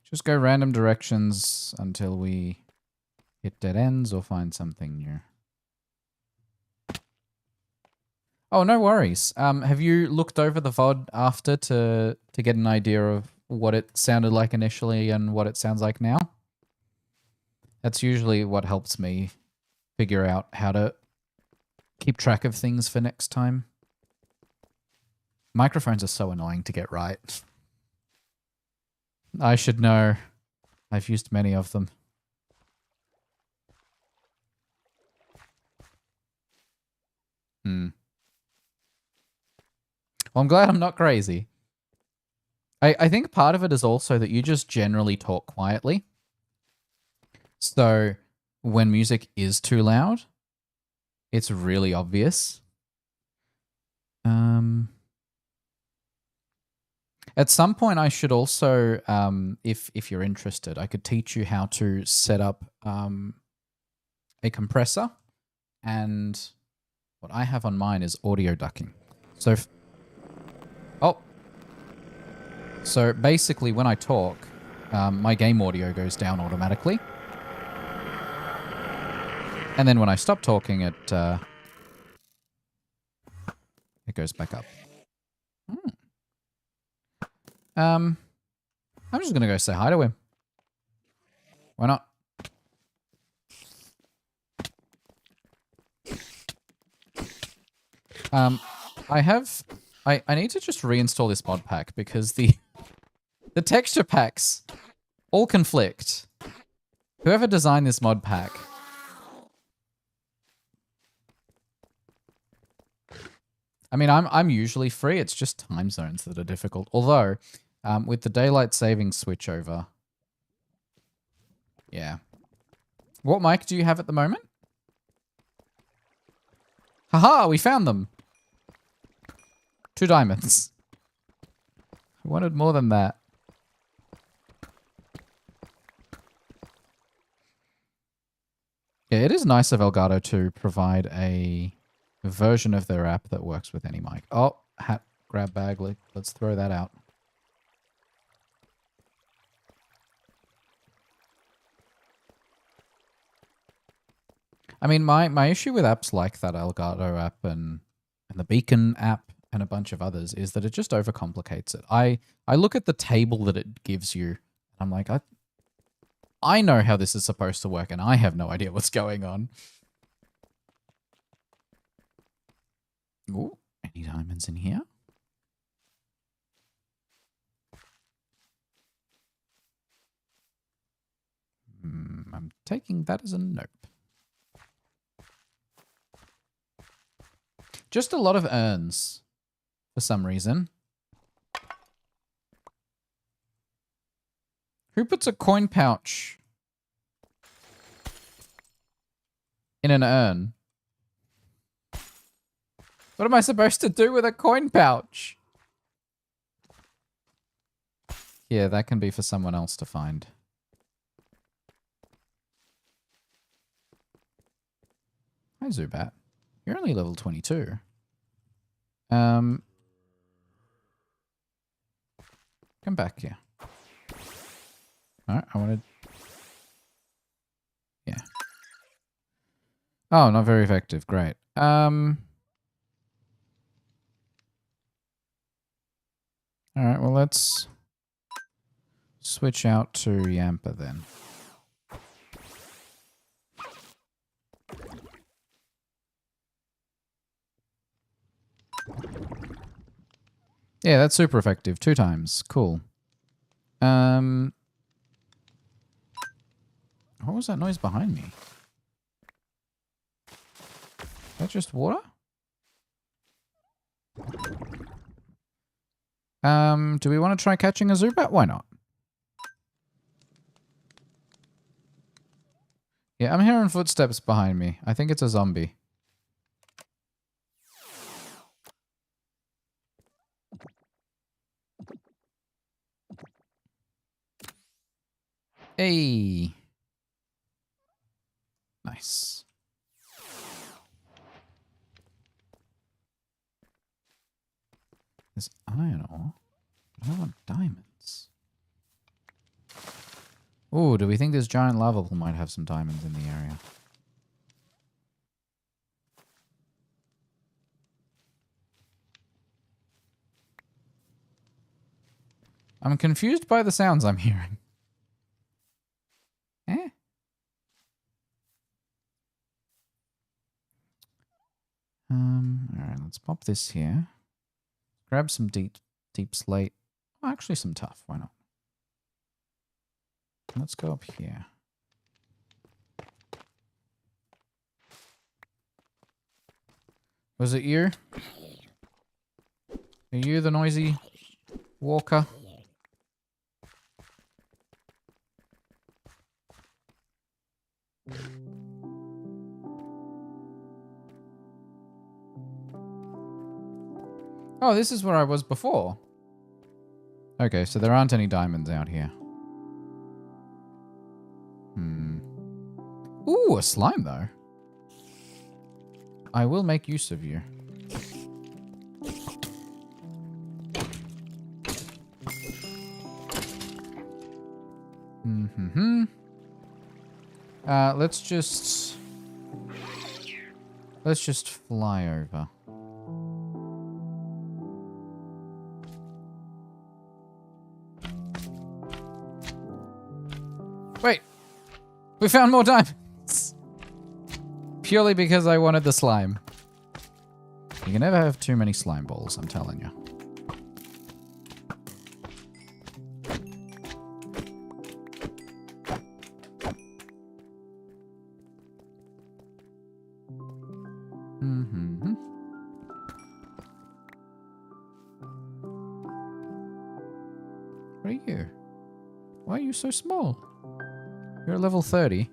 Just go random directions until we hit dead ends or find something new. Oh, no worries. Have you looked over the VOD after to get an idea of what it sounded like initially and what it sounds like now? That's usually what helps me figure out how to keep track of things for next time. Microphones are so annoying to get right. I should know. I've used many of them. Well, I'm glad I'm not crazy. I think part of it is also that you just generally talk quietly. So when music is too loud, it's really obvious. At some point, I should also, if you're interested, I could teach you how to set up a compressor, and what I have on mine is audio ducking. So, so basically, when I talk, my game audio goes down automatically, and then when I stop talking, it goes back up. I'm just gonna go say hi to him. Why not? I need to just reinstall this mod pack because the texture packs all conflict. Whoever designed this mod pack. I mean, I'm usually free. It's just time zones that are difficult. Although, with the daylight saving switch over. Yeah. What mic do you have at the moment? Haha, we found them. 2 diamonds. I wanted more than that. Yeah, it is nice of Elgato to provide a version of their app that works with any mic. Oh, hat grab bag. Let's throw that out. I mean, my issue with apps like that Elgato app and the Beacon app and a bunch of others is that it just overcomplicates it. I look at the table that it gives you, and I'm like, I know how this is supposed to work, and I have no idea what's going on. Ooh, any diamonds in here? I'm taking that as a nope. Just a lot of urns, for some reason. Who puts a coin pouch in an urn? What am I supposed to do with a coin pouch? Yeah, that can be for someone else to find. Hi, Zubat. You're only level 22. Come back here. Alright, I wanted... Yeah. Oh, not very effective. Great. Alright, well, let's switch out to Yampa then. Yeah, that's super effective. 2 times. Cool. What was that noise behind me? Is that just water? Do we want to try catching a Zubat? Why not? Yeah, I'm hearing footsteps behind me. I think it's a zombie. Hey. Nice. There's iron ore. I want diamonds. Ooh, do we think this giant lava pool might have some diamonds in the area? I'm confused by the sounds I'm hearing. Eh? Alright, let's pop this here. Grab some deep slate. Oh, actually some tough. Why not? Let's go up here. Was it you? Are you the noisy walker? Oh, this is where I was before. Okay, so there aren't any diamonds out here. Ooh, a slime, though. I will make use of you. Let's just fly over. Wait, we found more diamonds. Purely because I wanted the slime. You can never have too many slime balls, I'm telling you. What are you? Why are you so small? You're at level 30.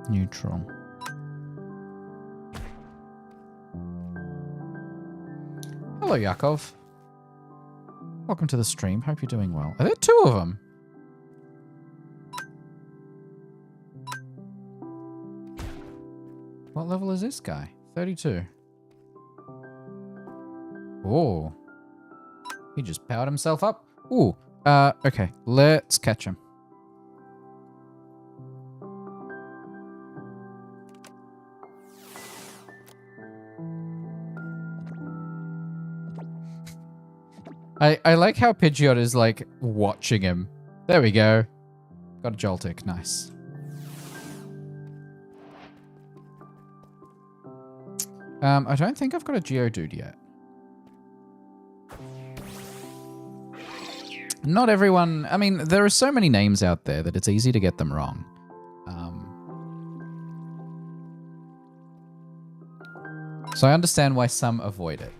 Neutral. Hello, Yakov. Welcome to the stream. Hope you're doing well. Are there two of them? What level is this guy? 32. Oh. He just powered himself up. Ooh. Okay. Let's catch him. I like how Pidgeot is like watching him. There we go. Got a Joltik. Nice. I don't think I've got a Geodude yet. Not everyone... I mean, there are so many names out there that it's easy to get them wrong. So I understand why some avoid it.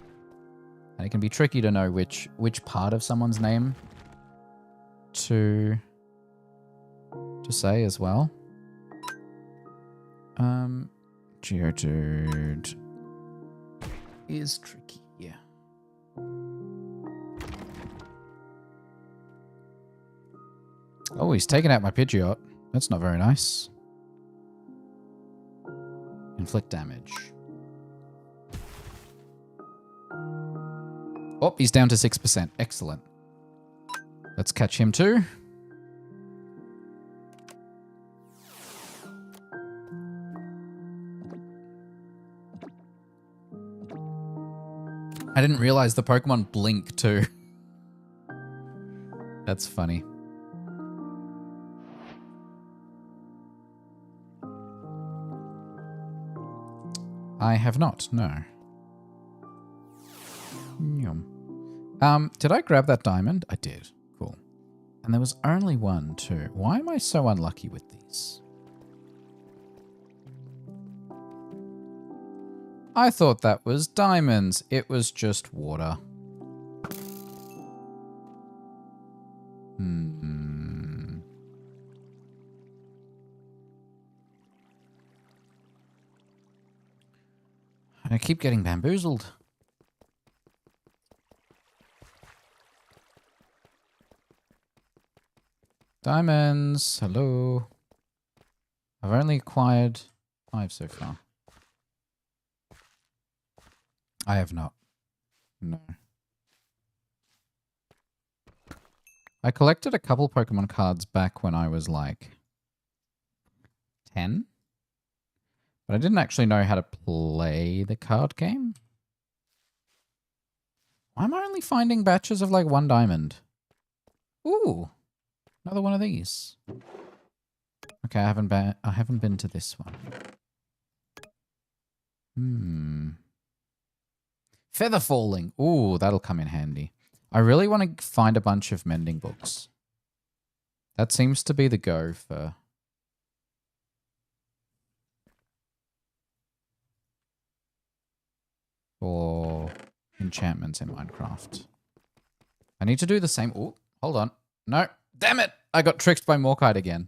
And it can be tricky to know which part of someone's name to say as well. Geodude is tricky, yeah. Oh, he's taken out my Pidgeot. That's not very nice. Inflict damage. Oh, he's down to 6%. Excellent. Let's catch him too. I didn't realize the Pokemon blink too. That's funny. I have not, no. Did I grab that diamond? I did. Cool. And there was only one too. Why am I so unlucky with these? I thought that was diamonds. It was just water. I keep getting bamboozled. Diamonds. Hello. I've only acquired 5 so far. I have not. No. I collected a couple Pokemon cards back when I was like 10. But I didn't actually know how to play the card game. Why am I only finding batches of like 1 diamond? Ooh. Another one of these. Okay, I haven't been to this one. Feather falling. Ooh, that'll come in handy. I really want to find a bunch of mending books. That seems to be the go for enchantments in Minecraft. I need to do the same. Oh, hold on. No. Damn it! I got tricked by Morkite again.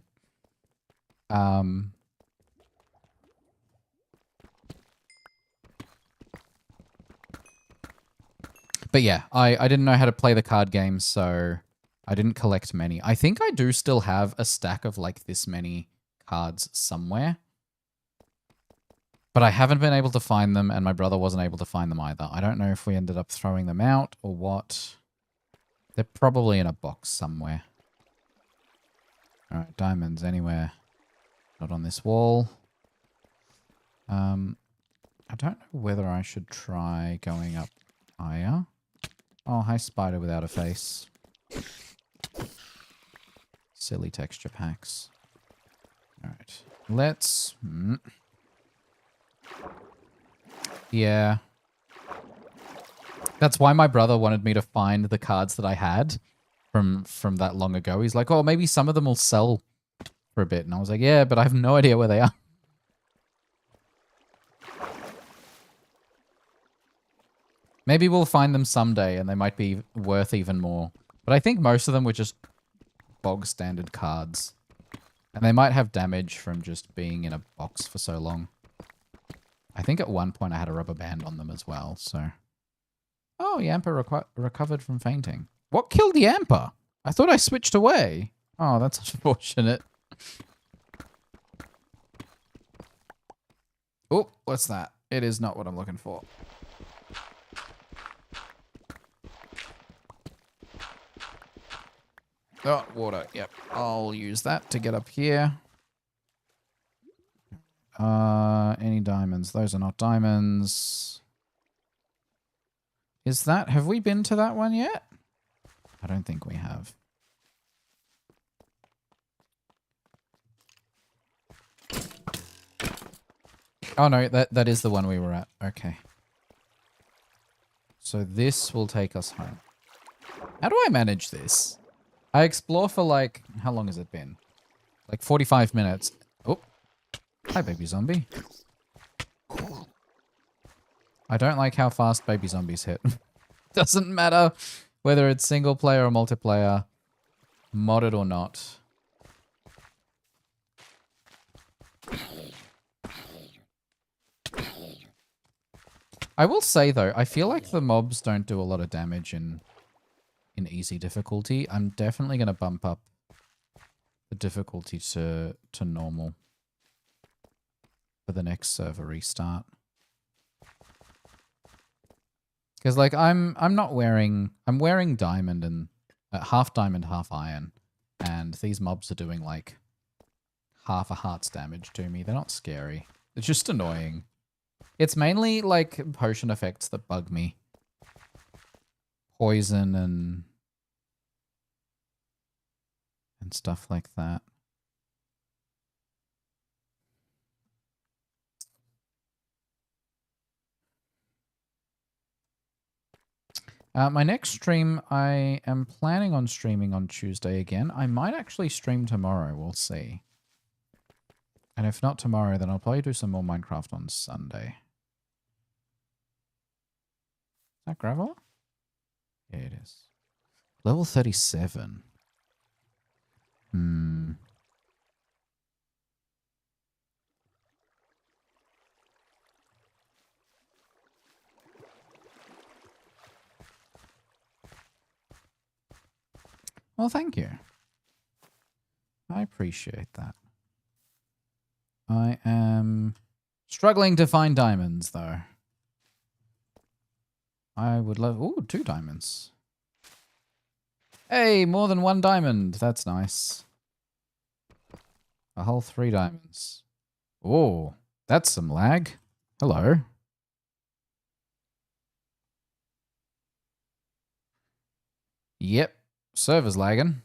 But yeah, I didn't know how to play the card game, so I didn't collect many. I think I do still have a stack of like this many cards somewhere. But I haven't been able to find them, and my brother wasn't able to find them either. I don't know if we ended up throwing them out or what. They're probably in a box somewhere. Alright, diamonds anywhere. Not on this wall. I don't know whether I should try going up higher. Oh, hi, spider without a face. Silly texture packs. Alright, let's... Yeah. That's why my brother wanted me to find the cards that I had from that long ago. He's like, oh, maybe some of them will sell for a bit. And I was like, yeah, but I have no idea where they are. Maybe we'll find them someday and they might be worth even more. But I think most of them were just bog standard cards. And they might have damage from just being in a box for so long. I think at one point I had a rubber band on them as well, so... Oh, Yamper recovered from fainting. What killed Yamper? I thought I switched away. Oh, that's unfortunate. Oh, what's that? It is not what I'm looking for. Oh, water. Yep. I'll use that to get up here. Any diamonds? Those are not diamonds. Is that... Have we been to that one yet? I don't think we have. Oh, no. That is the one we were at. Okay. So this will take us home. How do I manage this? I explore for like... How long has it been? Like 45 minutes. Oh. Hi, baby zombie. I don't like how fast baby zombies hit. Doesn't matter whether it's single player or multiplayer, modded or not. I will say though, I feel like the mobs don't do a lot of damage in easy difficulty. I'm definitely going to bump up the difficulty to normal for the next server restart. Because like I'm wearing diamond and half diamond, half iron, and these mobs are doing like half a heart's damage to me. They're not scary. It's just annoying. It's mainly like potion effects that bug me. Poison and stuff like that. My next stream, I am planning on streaming on Tuesday again. I might actually stream tomorrow. We'll see. And if not tomorrow, then I'll probably do some more Minecraft on Sunday. Is that gravel? Yeah, it is. Level 37. Well, thank you. I appreciate that. I am struggling to find diamonds, though. I would love... Ooh, 2 diamonds. Hey, more than 1 diamond. That's nice. A whole 3 diamonds. Oh, that's some lag. Hello. Yep. Server's lagging.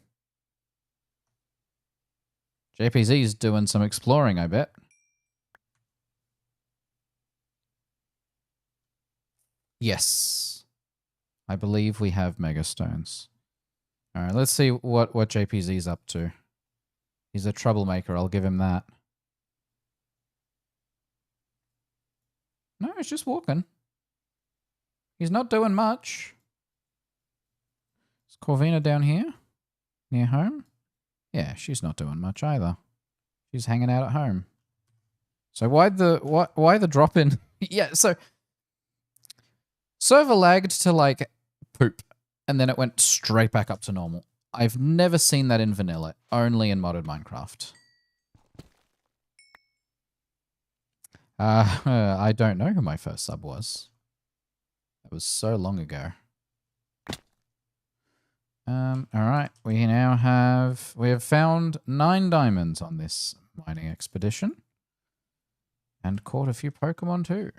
JPZ's doing some exploring, I bet. Yes. I believe we have megastones. Alright, let's see what JPZ's up to. He's a troublemaker, I'll give him that. No, he's just walking. He's not doing much. Is Corvina down here? Near home? Yeah, she's not doing much either. She's hanging out at home. So why the drop in? Yeah, so server lagged to like poop. And then it went straight back up to normal. I've never seen that in vanilla, only in modded Minecraft. I don't know who my first sub was. That was so long ago. Alright, we have found 9 diamonds on this mining expedition. And caught a few Pokemon too.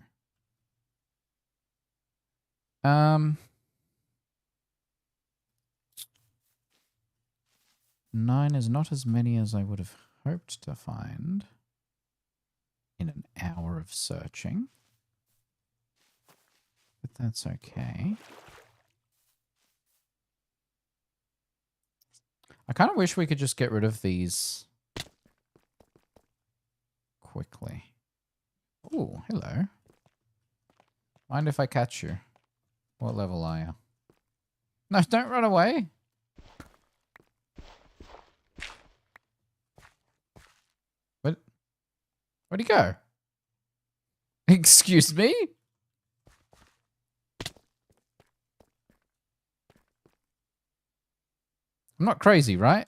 9 is not as many as I would have hoped to find in an hour of searching. But that's okay. I kind of wish we could just get rid of these quickly. Oh, hello. Mind if I catch you? What level are you? No, don't run away. Where'd he go? Excuse me? I'm not crazy, right?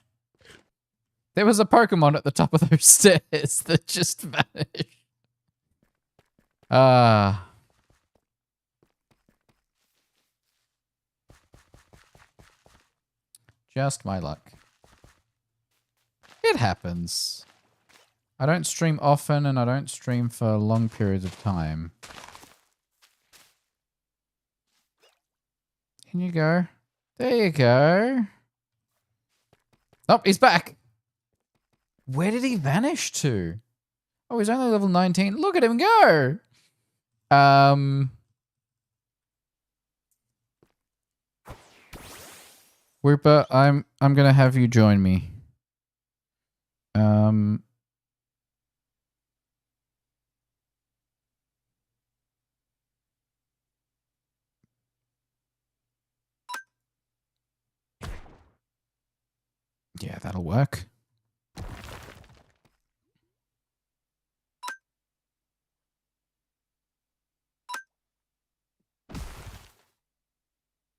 There was a Pokemon at the top of those stairs that just vanished. Just my luck. It happens. I don't stream often and I don't stream for long periods of time. Can you go? There you go. Oh, he's back. Where did he vanish to? Oh, he's only level 19. Look at him go. Whooper, I'm gonna have you join me. Yeah, that'll work.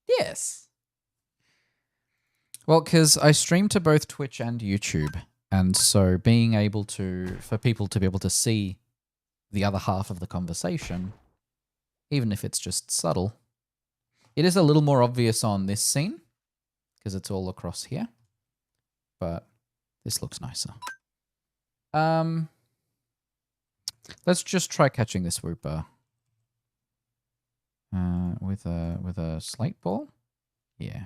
Yes. Well, because I stream to both Twitch and YouTube. And so being able to, for people to be able to see the other half of the conversation, even if it's just subtle, it is a little more obvious on this scene because it's all across here. But this looks nicer. Let's just try catching this Whooper. With a slate ball? Yeah.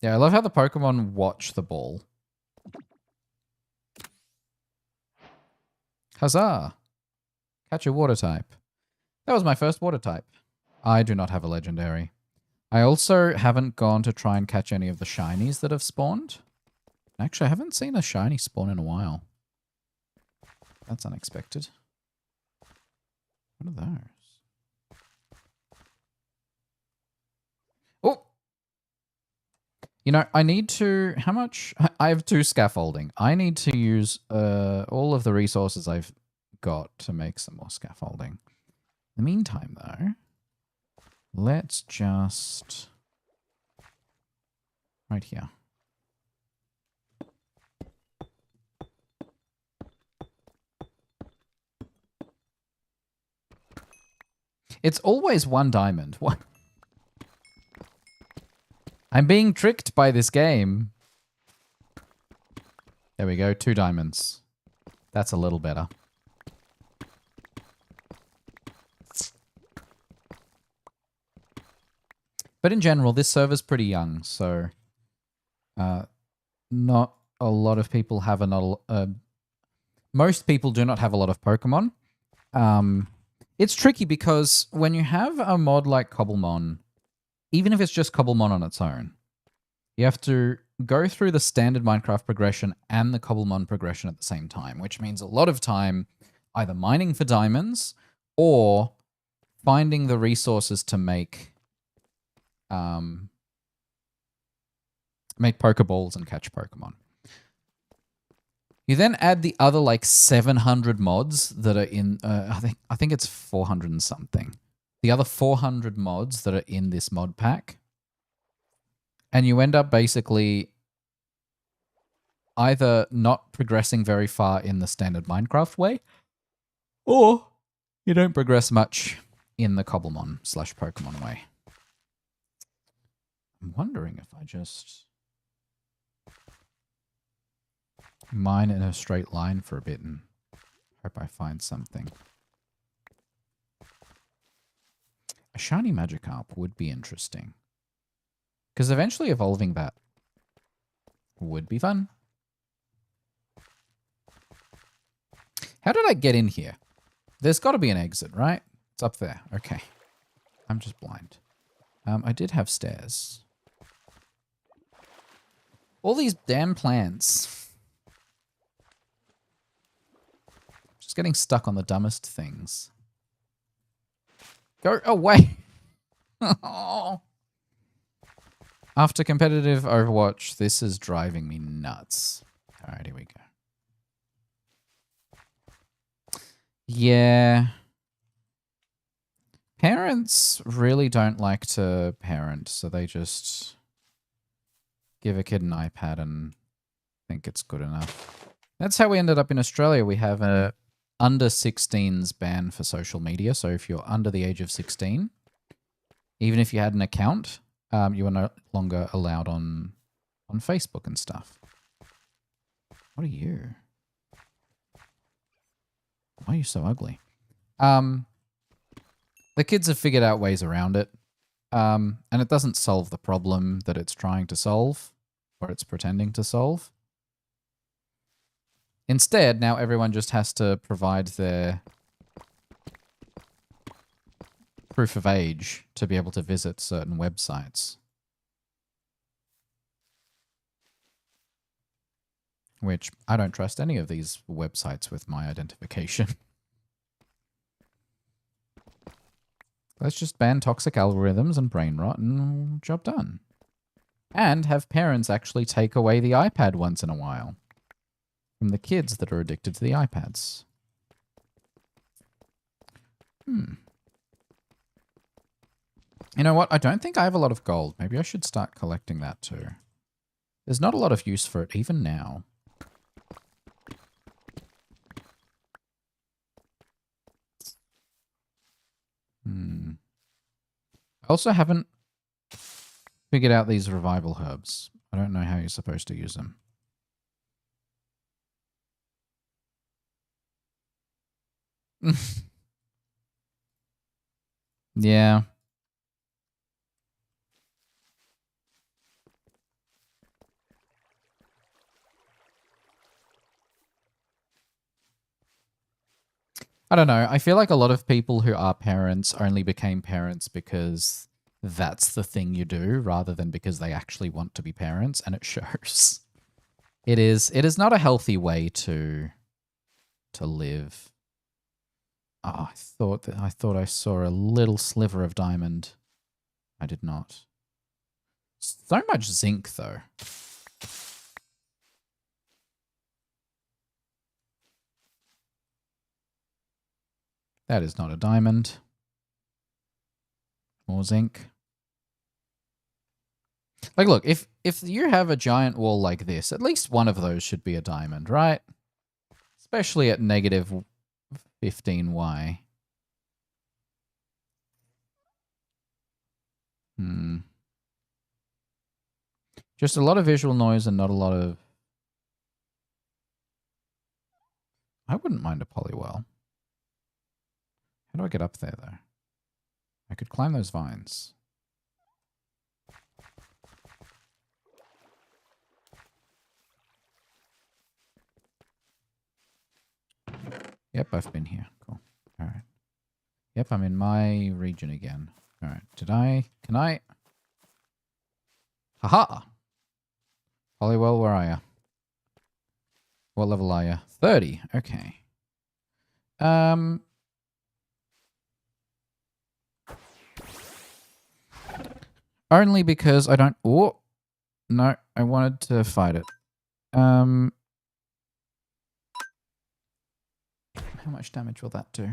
Yeah, I love how the Pokemon watch the ball. Huzzah! Catch a water type. That was my first water type. I do not have a legendary. I also haven't gone to try and catch any of the shinies that have spawned. Actually, I haven't seen a shiny spawn in a while. That's unexpected. What are those? Oh! You know, I need to... How much? I have 2 scaffolding. I need to use all of the resources I've got to make some more scaffolding. In the meantime, though... Let's just... Right here. It's always 1 diamond. What? I'm being tricked by this game. There we go, 2 diamonds. That's a little better. But in general, this server's pretty young, so not a lot of people have most people do not have a lot of Pokemon. It's tricky because when you have a mod like Cobblemon, even if it's just Cobblemon on its own, you have to go through the standard Minecraft progression and the Cobblemon progression at the same time, which means a lot of time either mining for diamonds or finding the resources to make Pokeballs and catch Pokemon. You then add the other like 700 mods that are in. I think it's 400 and something. The other 400 mods that are in this mod pack, and you end up basically either not progressing very far in the standard Minecraft way, or you don't progress much in the Cobblemon / Pokemon way. I'm wondering if I just mine in a straight line for a bit and hope I find something. A shiny Magikarp would be interesting. Because eventually evolving that would be fun. How did I get in here? There's got to be an exit, right? It's up there. Okay. I'm just blind. I did have stairs. All these damn plants. Just getting stuck on the dumbest things. Go away. After competitive Overwatch, this is driving me nuts. All right, here we go. Yeah. Parents really don't like to parent, so they just give a kid an iPad and think it's good enough. That's how we ended up in Australia. We have a under 16s ban for social media. So if you're under the age of 16, even if you had an account, you are no longer allowed on Facebook and stuff. What are you? Why are you so ugly? The kids have figured out ways around it. And it doesn't solve the problem that it's trying to solve, or it's pretending to solve. Instead, now everyone just has to provide their proof of age to be able to visit certain websites. Which, I don't trust any of these websites with my identification. Let's just ban toxic algorithms and brain rot and job done. And have parents actually take away the iPad once in a while from the kids that are addicted to the iPads. You know what? I don't think I have a lot of gold. Maybe I should start collecting that too. There's not a lot of use for it even now. I also haven't figured out these revival herbs. I don't know how you're supposed to use them. Yeah. I don't know. I feel like a lot of people who are parents only became parents because that's the thing you do rather than because they actually want to be parents, and it shows. It is not a healthy way to live. Oh, I thought I saw a little sliver of diamond. I did not. So much zinc though. That is not a diamond. More zinc. Like, look, if you have a giant wall like this, at least one of those should be a diamond, right? Especially at negative 15y. Just a lot of visual noise and not a lot of... I wouldn't mind a polywell. How do I get up there, though? I could climb those vines. Yep, I've been here. Cool. All right. Yep, I'm in my region again. All right. Can I? Haha! Polywell, where are you? What level are you? 30. Okay. Only because I don't... Oh! No, I wanted to fight it. How much damage will that do?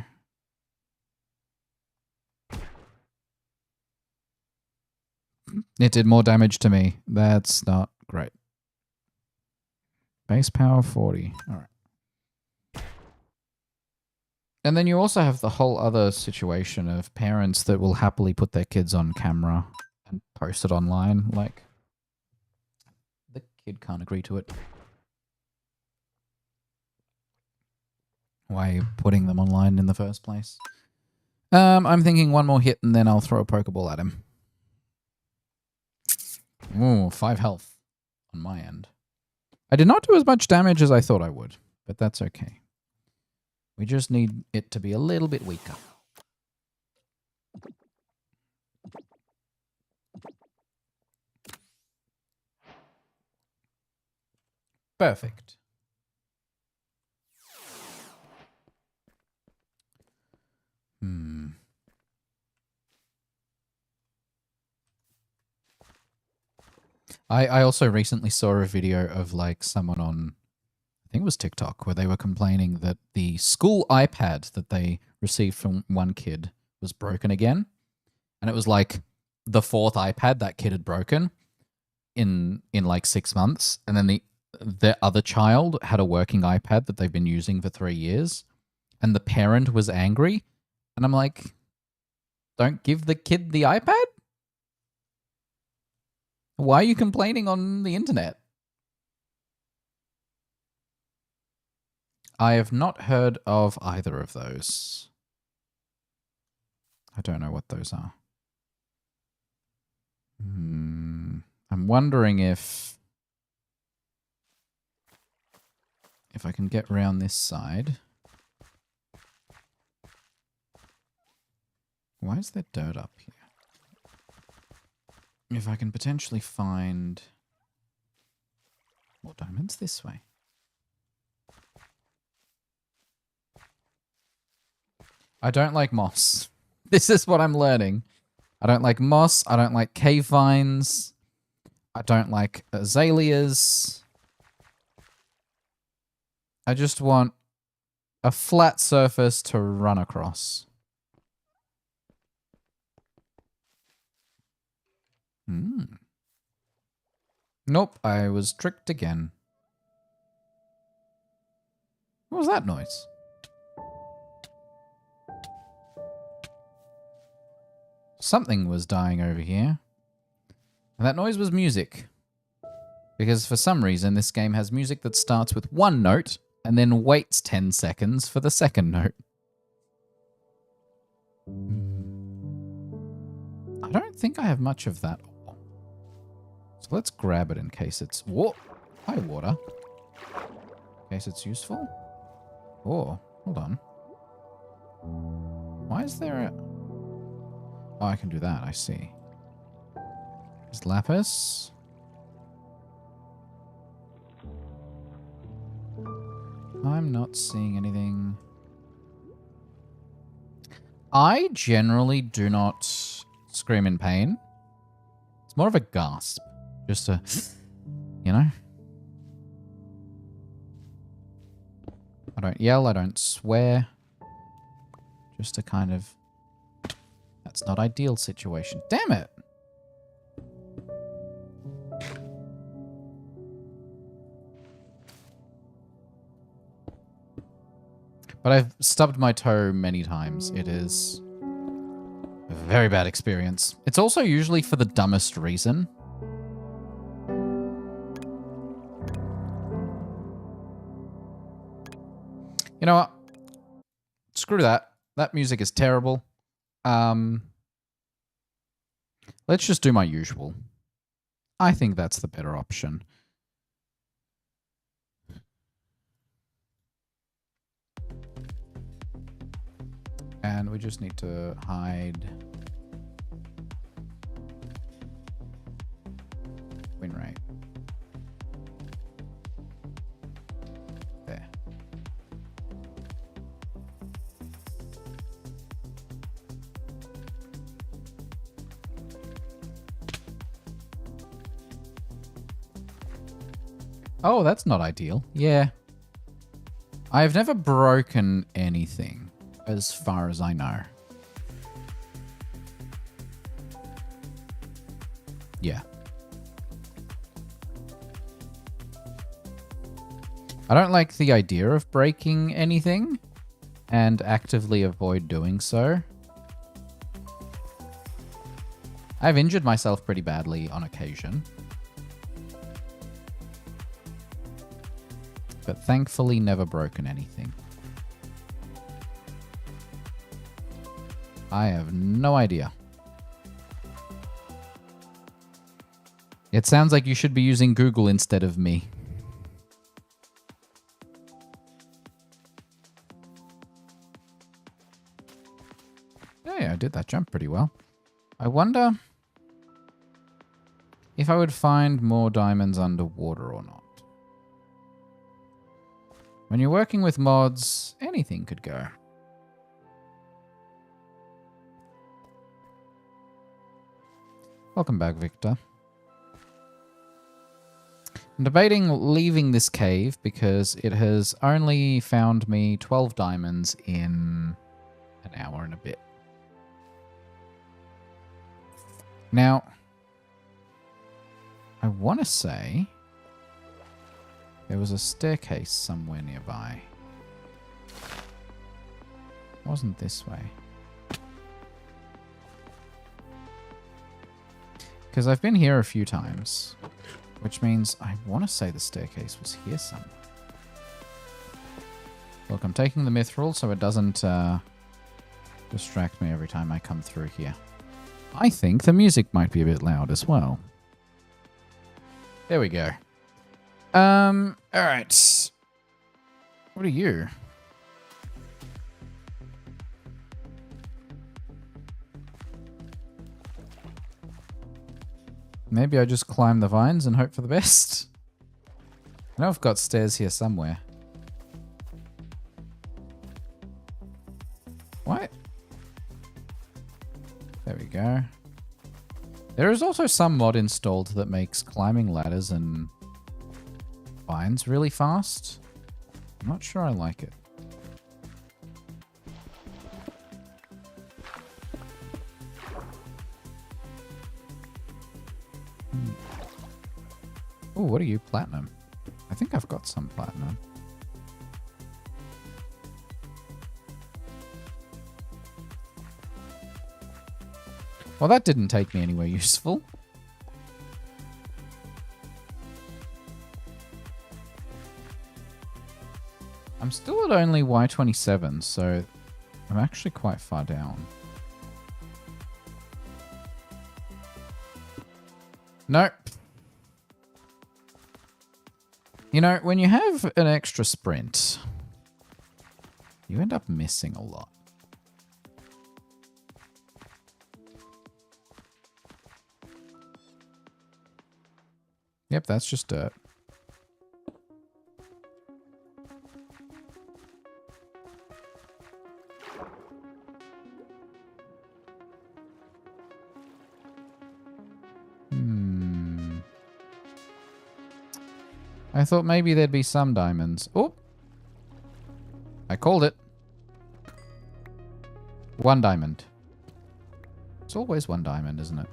It did more damage to me. That's not great. Base power 40. All right. And then you also have the whole other situation of parents that will happily put their kids on camera and post it online. Like, the kid can't agree to it. Why are you putting them online in the first place? I'm thinking one more hit and then I'll throw a Pokeball at him. Ooh, 5 health on my end. I did not do as much damage as I thought I would, but that's okay. We just need it to be a little bit weaker. Perfect. I also recently saw a video of like someone on, I think it was TikTok, where they were complaining that the school iPad that they received from one kid was broken again. And it was like the 4th iPad that kid had broken in like 6 months. And then the other child had a working iPad that they've been using for 3 years. And the parent was angry. And I'm like, don't give the kid the iPad? Why are you complaining on the internet? I have not heard of either of those. I don't know what those are. I'm wondering if I can get around this side. Why is there dirt up here? If I can potentially find more diamonds this way. I don't like moss. This is what I'm learning. I don't like moss. I don't like cave vines. I don't like azaleas. I just want a flat surface to run across. Nope, I was tricked again. What was that noise? Something was dying over here. And that noise was music. Because for some reason, this game has music that starts with one note and then waits 10 seconds for the second note. I don't think I have much of that. So let's grab it in case it's... Whoa! Hi, water. In case it's useful. Oh, hold on. Why is there a... Oh, I can do that. I see. There's lapis. I'm not seeing anything. I generally do not scream in pain. It's more of a gasp. Just a, you know? I don't yell, I don't swear. Just a kind of... That's not ideal situation. Damn it! But I've stubbed my toe many times. It is a very bad experience. It's also usually for the dumbest reason. You know what? Screw that. That music is terrible. Let's just do my usual. I think that's the better option. And we just need to hide win rate. There. Oh, that's not ideal. Yeah. I've never broken anything, as far as I know. Yeah. I don't like the idea of breaking anything and actively avoid doing so. I've injured myself pretty badly on occasion. But thankfully never broken anything. I have no idea. It sounds like you should be using Google instead of me. Yeah, I did that jump pretty well. I wonder if I would find more diamonds underwater or not. When you're working with mods, anything could go. Welcome back, Victor. I'm debating leaving this cave because it has only found me 12 diamonds in an hour and a bit. Now, I want to say there was a staircase somewhere nearby. It wasn't this way. Because I've been here a few times, which means I want to say the staircase was here somewhere. Look, I'm taking the mithril so it doesn't distract me every time I come through here. I think the music might be a bit loud as well. There we go. Alright. What are you? Maybe I just climb the vines and hope for the best. I know I've got stairs here somewhere. What? There we go. There is also some mod installed that makes climbing ladders and vines really fast. I'm not sure I like it. Oh, what are you? Platinum. I think I've got some platinum. Well, that didn't take me anywhere useful. I'm still at only Y27, so I'm actually quite far down. Nope. You know, when you have an extra sprint, you end up missing a lot. Yep, that's just dirt. I thought maybe there'd be some diamonds. Oh! I called it. 1 diamond. It's always 1 diamond, isn't it?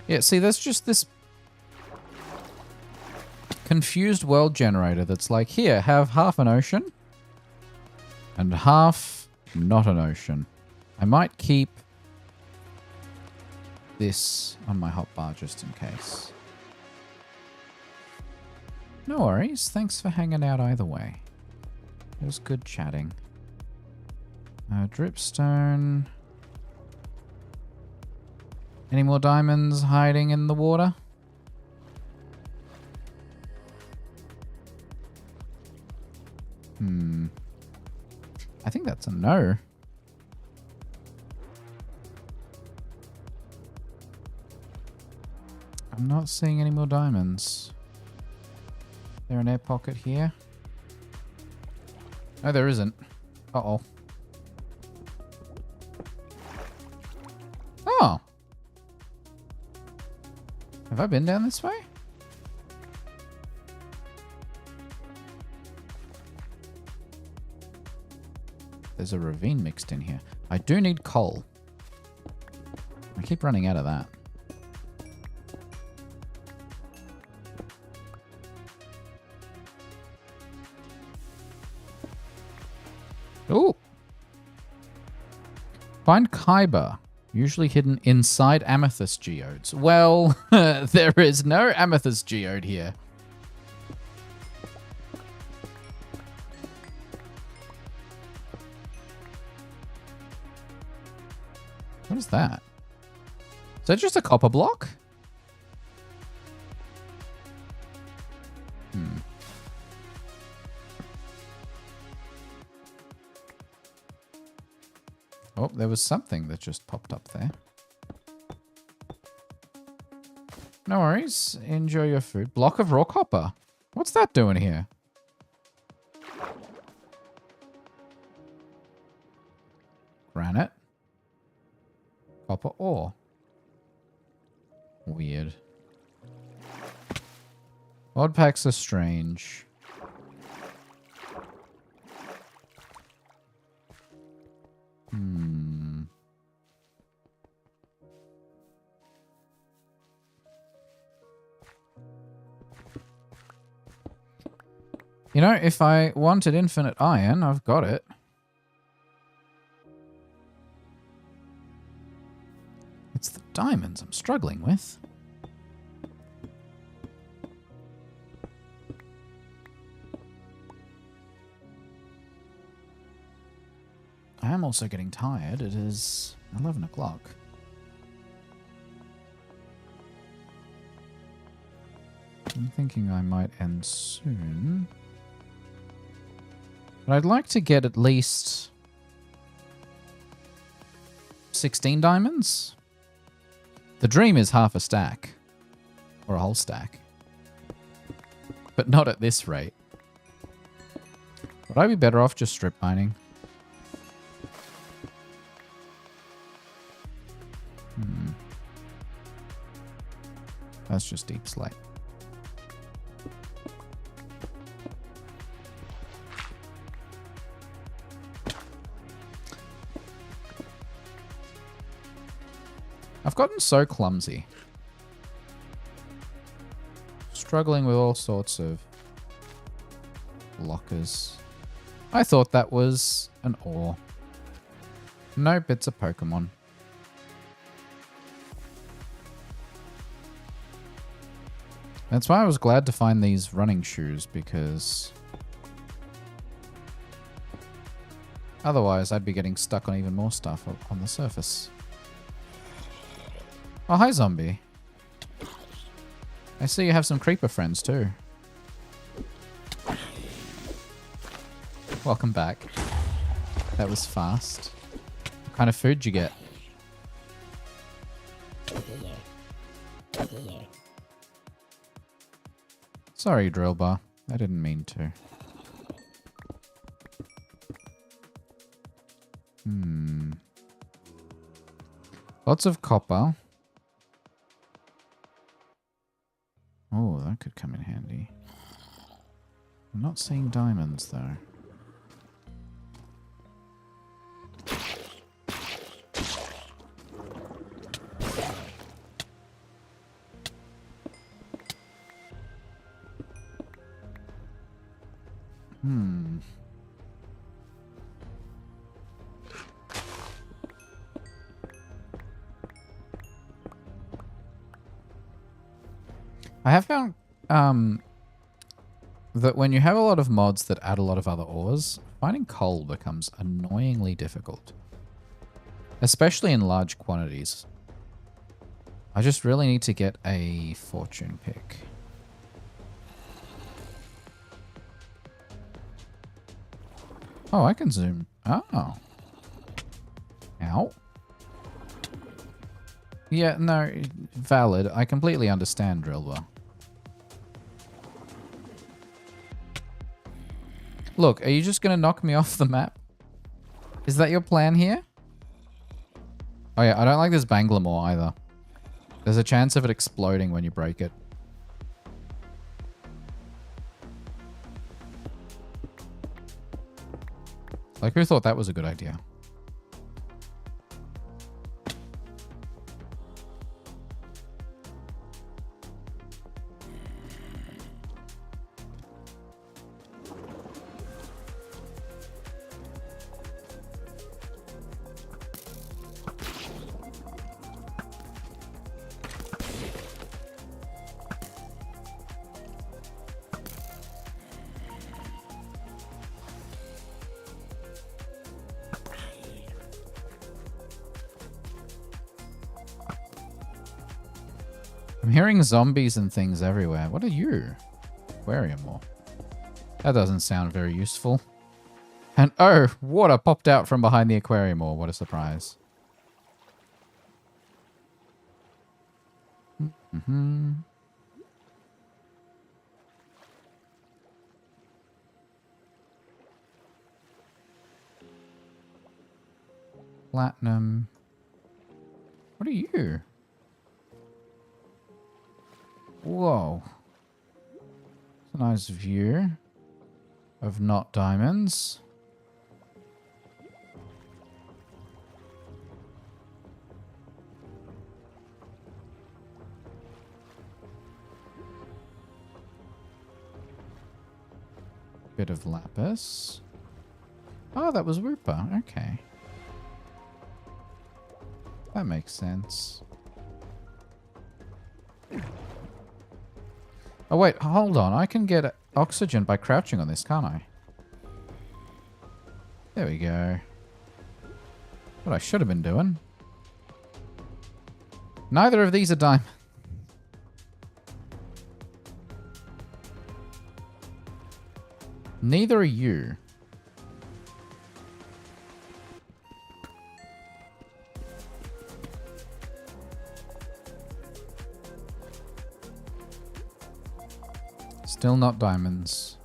Yeah, see, there's just this confused world generator that's like, here, have half an ocean and half not an ocean. I might keep this on my hotbar just in case. No worries. Thanks for hanging out either way. It was good chatting. Dripstone. Any more diamonds hiding in the water? I think that's a no. I'm not seeing any more diamonds. there an air pocket here? No, there isn't. Uh-oh. Oh. Have I been down this way? There's a ravine mixed in here. I do need coal. I keep running out of that. Ooh. Find Kyber, usually hidden inside amethyst geodes. Well, there is no amethyst geode here. What is that? Is that just a copper block? Oh, there was something that just popped up there. No worries. Enjoy your food. Block of raw copper. What's that doing here? Granite. Copper ore. Weird. Odd packs are strange. You know, if I wanted infinite iron, I've got it. It's the diamonds I'm struggling with. I am also getting tired. It is 11 o'clock. I'm thinking I might end soon. But I'd like to get at least 16 diamonds. The dream is half a stack. Or a whole stack. But not at this rate. Would I be better off just strip mining? That's just deep slate. I've gotten so clumsy. Struggling with all sorts of lockers. I thought that was an ore. Nope, it's a Pokemon. That's why I was glad to find these running shoes, because otherwise I'd be getting stuck on even more stuff on the surface. Oh, hi, zombie. I see you have some creeper friends, too. Welcome back. That was fast. What kind of food did you get? Sorry, drill bar. I didn't mean to. Lots of copper. Oh, that could come in handy. I'm not seeing diamonds, though. I have found that when you have a lot of mods that add a lot of other ores, finding coal becomes annoyingly difficult. Especially in large quantities. I just really need to get a fortune pick. Oh, I can zoom. Oh. Ow. Yeah, no, valid. I completely understand, Drillbar. Look, are you just going to knock me off the map? Is that your plan here? Oh yeah, I don't like this Banglamore either. There's a chance of it exploding when you break it. Like, who thought that was a good idea? I'm hearing zombies and things everywhere. What are you? Aquarium more. That doesn't sound very useful. And oh, water popped out from behind the aquarium ore. What a surprise. Mm-hmm. Platinum. What are you? Whoa. It's a nice view of not diamonds. Bit of lapis. Oh, that was Wooper. Okay. That makes sense. Oh, wait. Hold on. I can get oxygen by crouching on this, can't I? There we go. What I should have been doing. Neither of these are diamond. Neither are you. Still not diamonds.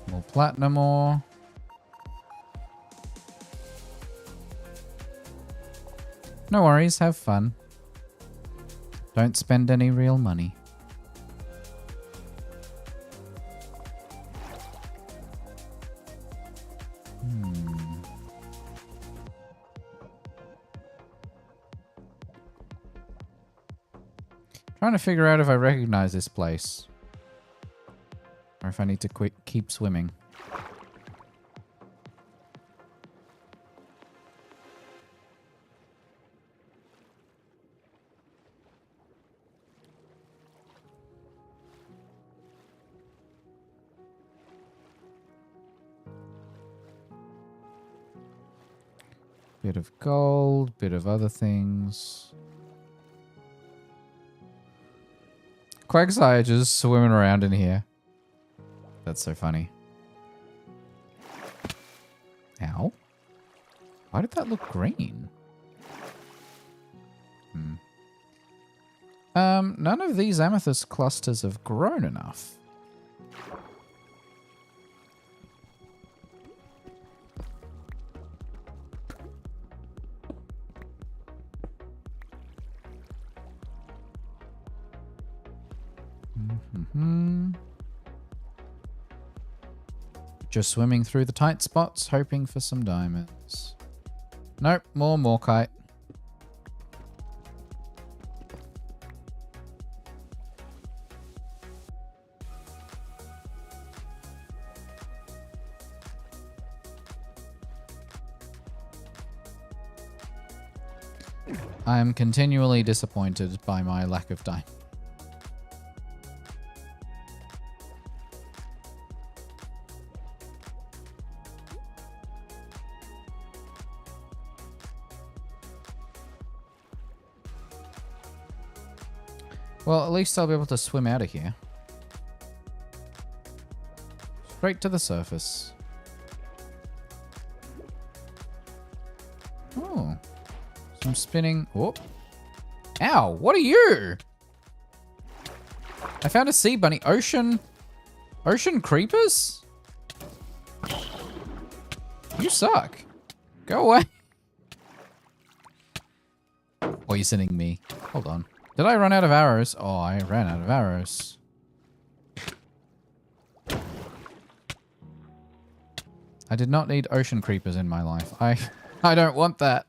More platinum ore. No worries, have fun. Don't spend any real money. Trying to figure out if I recognize this place. Or if I need to keep swimming. Bit of gold, bit of other things. Quagsire just swimming around in here. That's so funny. Ow. Why did that look green? None of these amethyst clusters have grown enough. Just swimming through the tight spots, hoping for some diamonds. Nope, more Morkite. I am continually disappointed by my lack of diamonds. Well, at least I'll be able to swim out of here. Straight to the surface. Oh. Some spinning. Oh. Ow, what are you? I found a sea bunny. Ocean creepers? You suck. Go away. Poisoning me. Hold on. Did I run out of arrows? Oh, I ran out of arrows. I did not need ocean creepers in my life. I don't want that.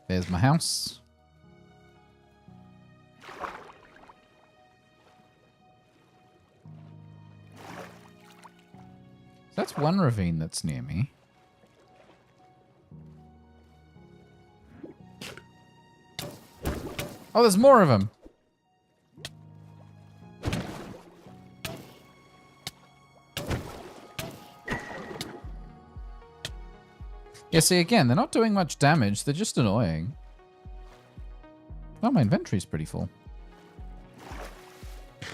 There's my house. That's one ravine that's near me. Oh, there's more of them. Yeah, see, again, they're not doing much damage. They're just annoying. Oh, my inventory's pretty full. Is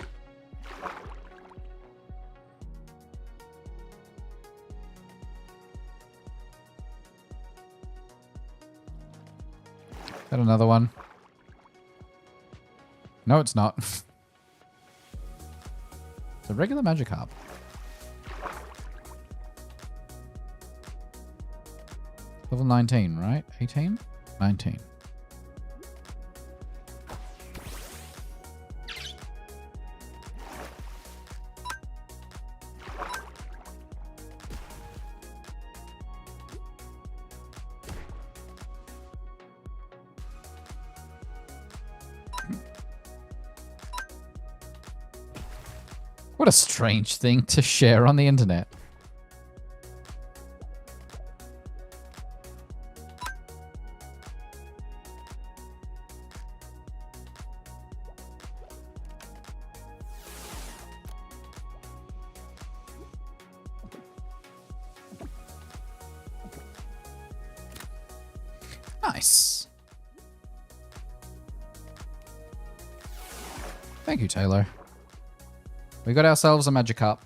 that another one? No, it's not. It's a regular magic harp. Level 19, right? 18? 19. What a strange thing to share on the internet. Nice. Thank you, Taylor. We got ourselves a magic harp.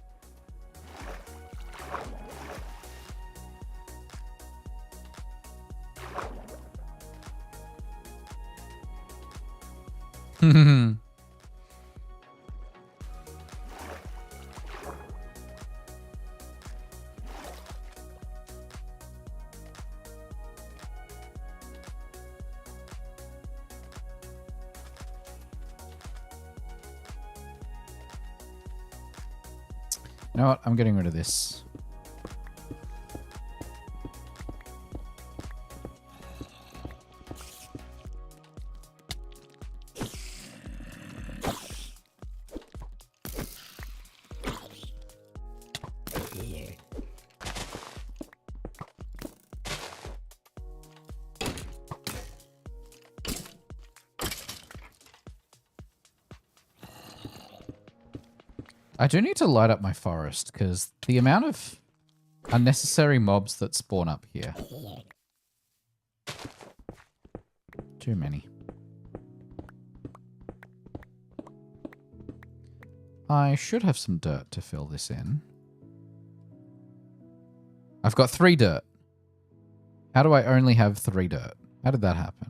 You know what? I'm getting rid of this. I do need to light up my forest, because the amount of unnecessary mobs that spawn up here. Too many. I should have some dirt to fill this in. I've got 3 dirt. How do I only have 3 dirt? How did that happen?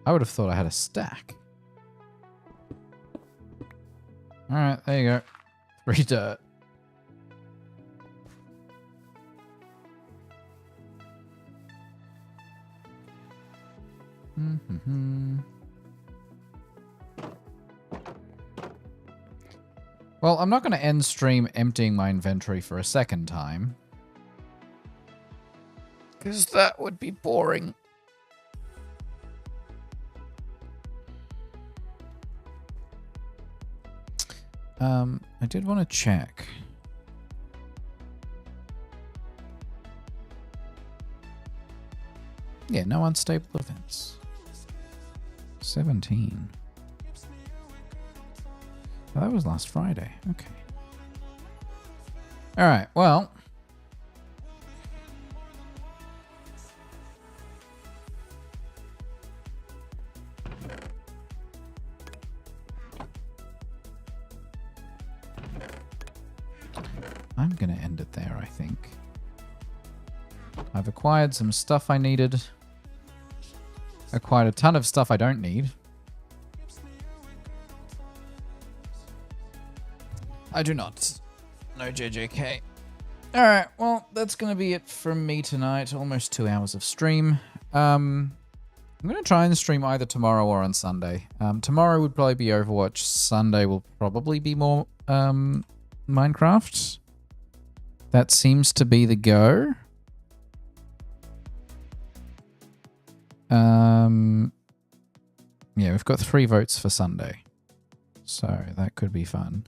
I would have thought I had a stack. Alright, there you go. 3 dirt. Well, I'm not going to end stream emptying my inventory for a second time. Because that would be boring. I did want to check. Yeah, no unstable events. 17. Oh, that was last Friday. Okay. All right, well. I'm going to end it there, I think. I've acquired some stuff I needed. Acquired a ton of stuff I don't need. I do not. No JJK. Alright, well, that's going to be it from me tonight. Almost 2 hours of stream. I'm going to try and stream either tomorrow or on Sunday. Tomorrow would probably be Overwatch. Sunday will probably be more Minecraft. That seems to be the go. Yeah, we've got 3 votes for Sunday. So that could be fun.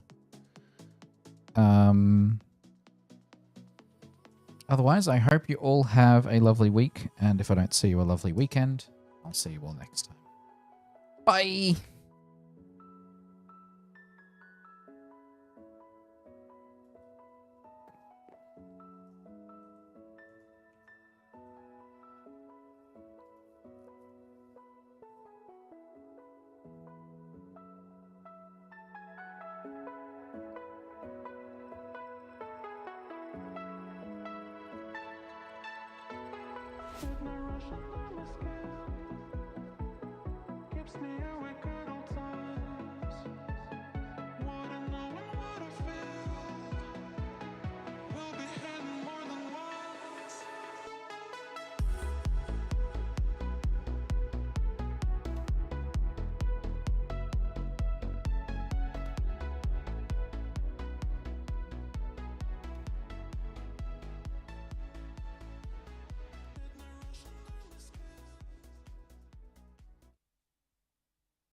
Otherwise, I hope you all have a lovely week. And if I don't see you, a lovely weekend. I'll see you all next time. Bye!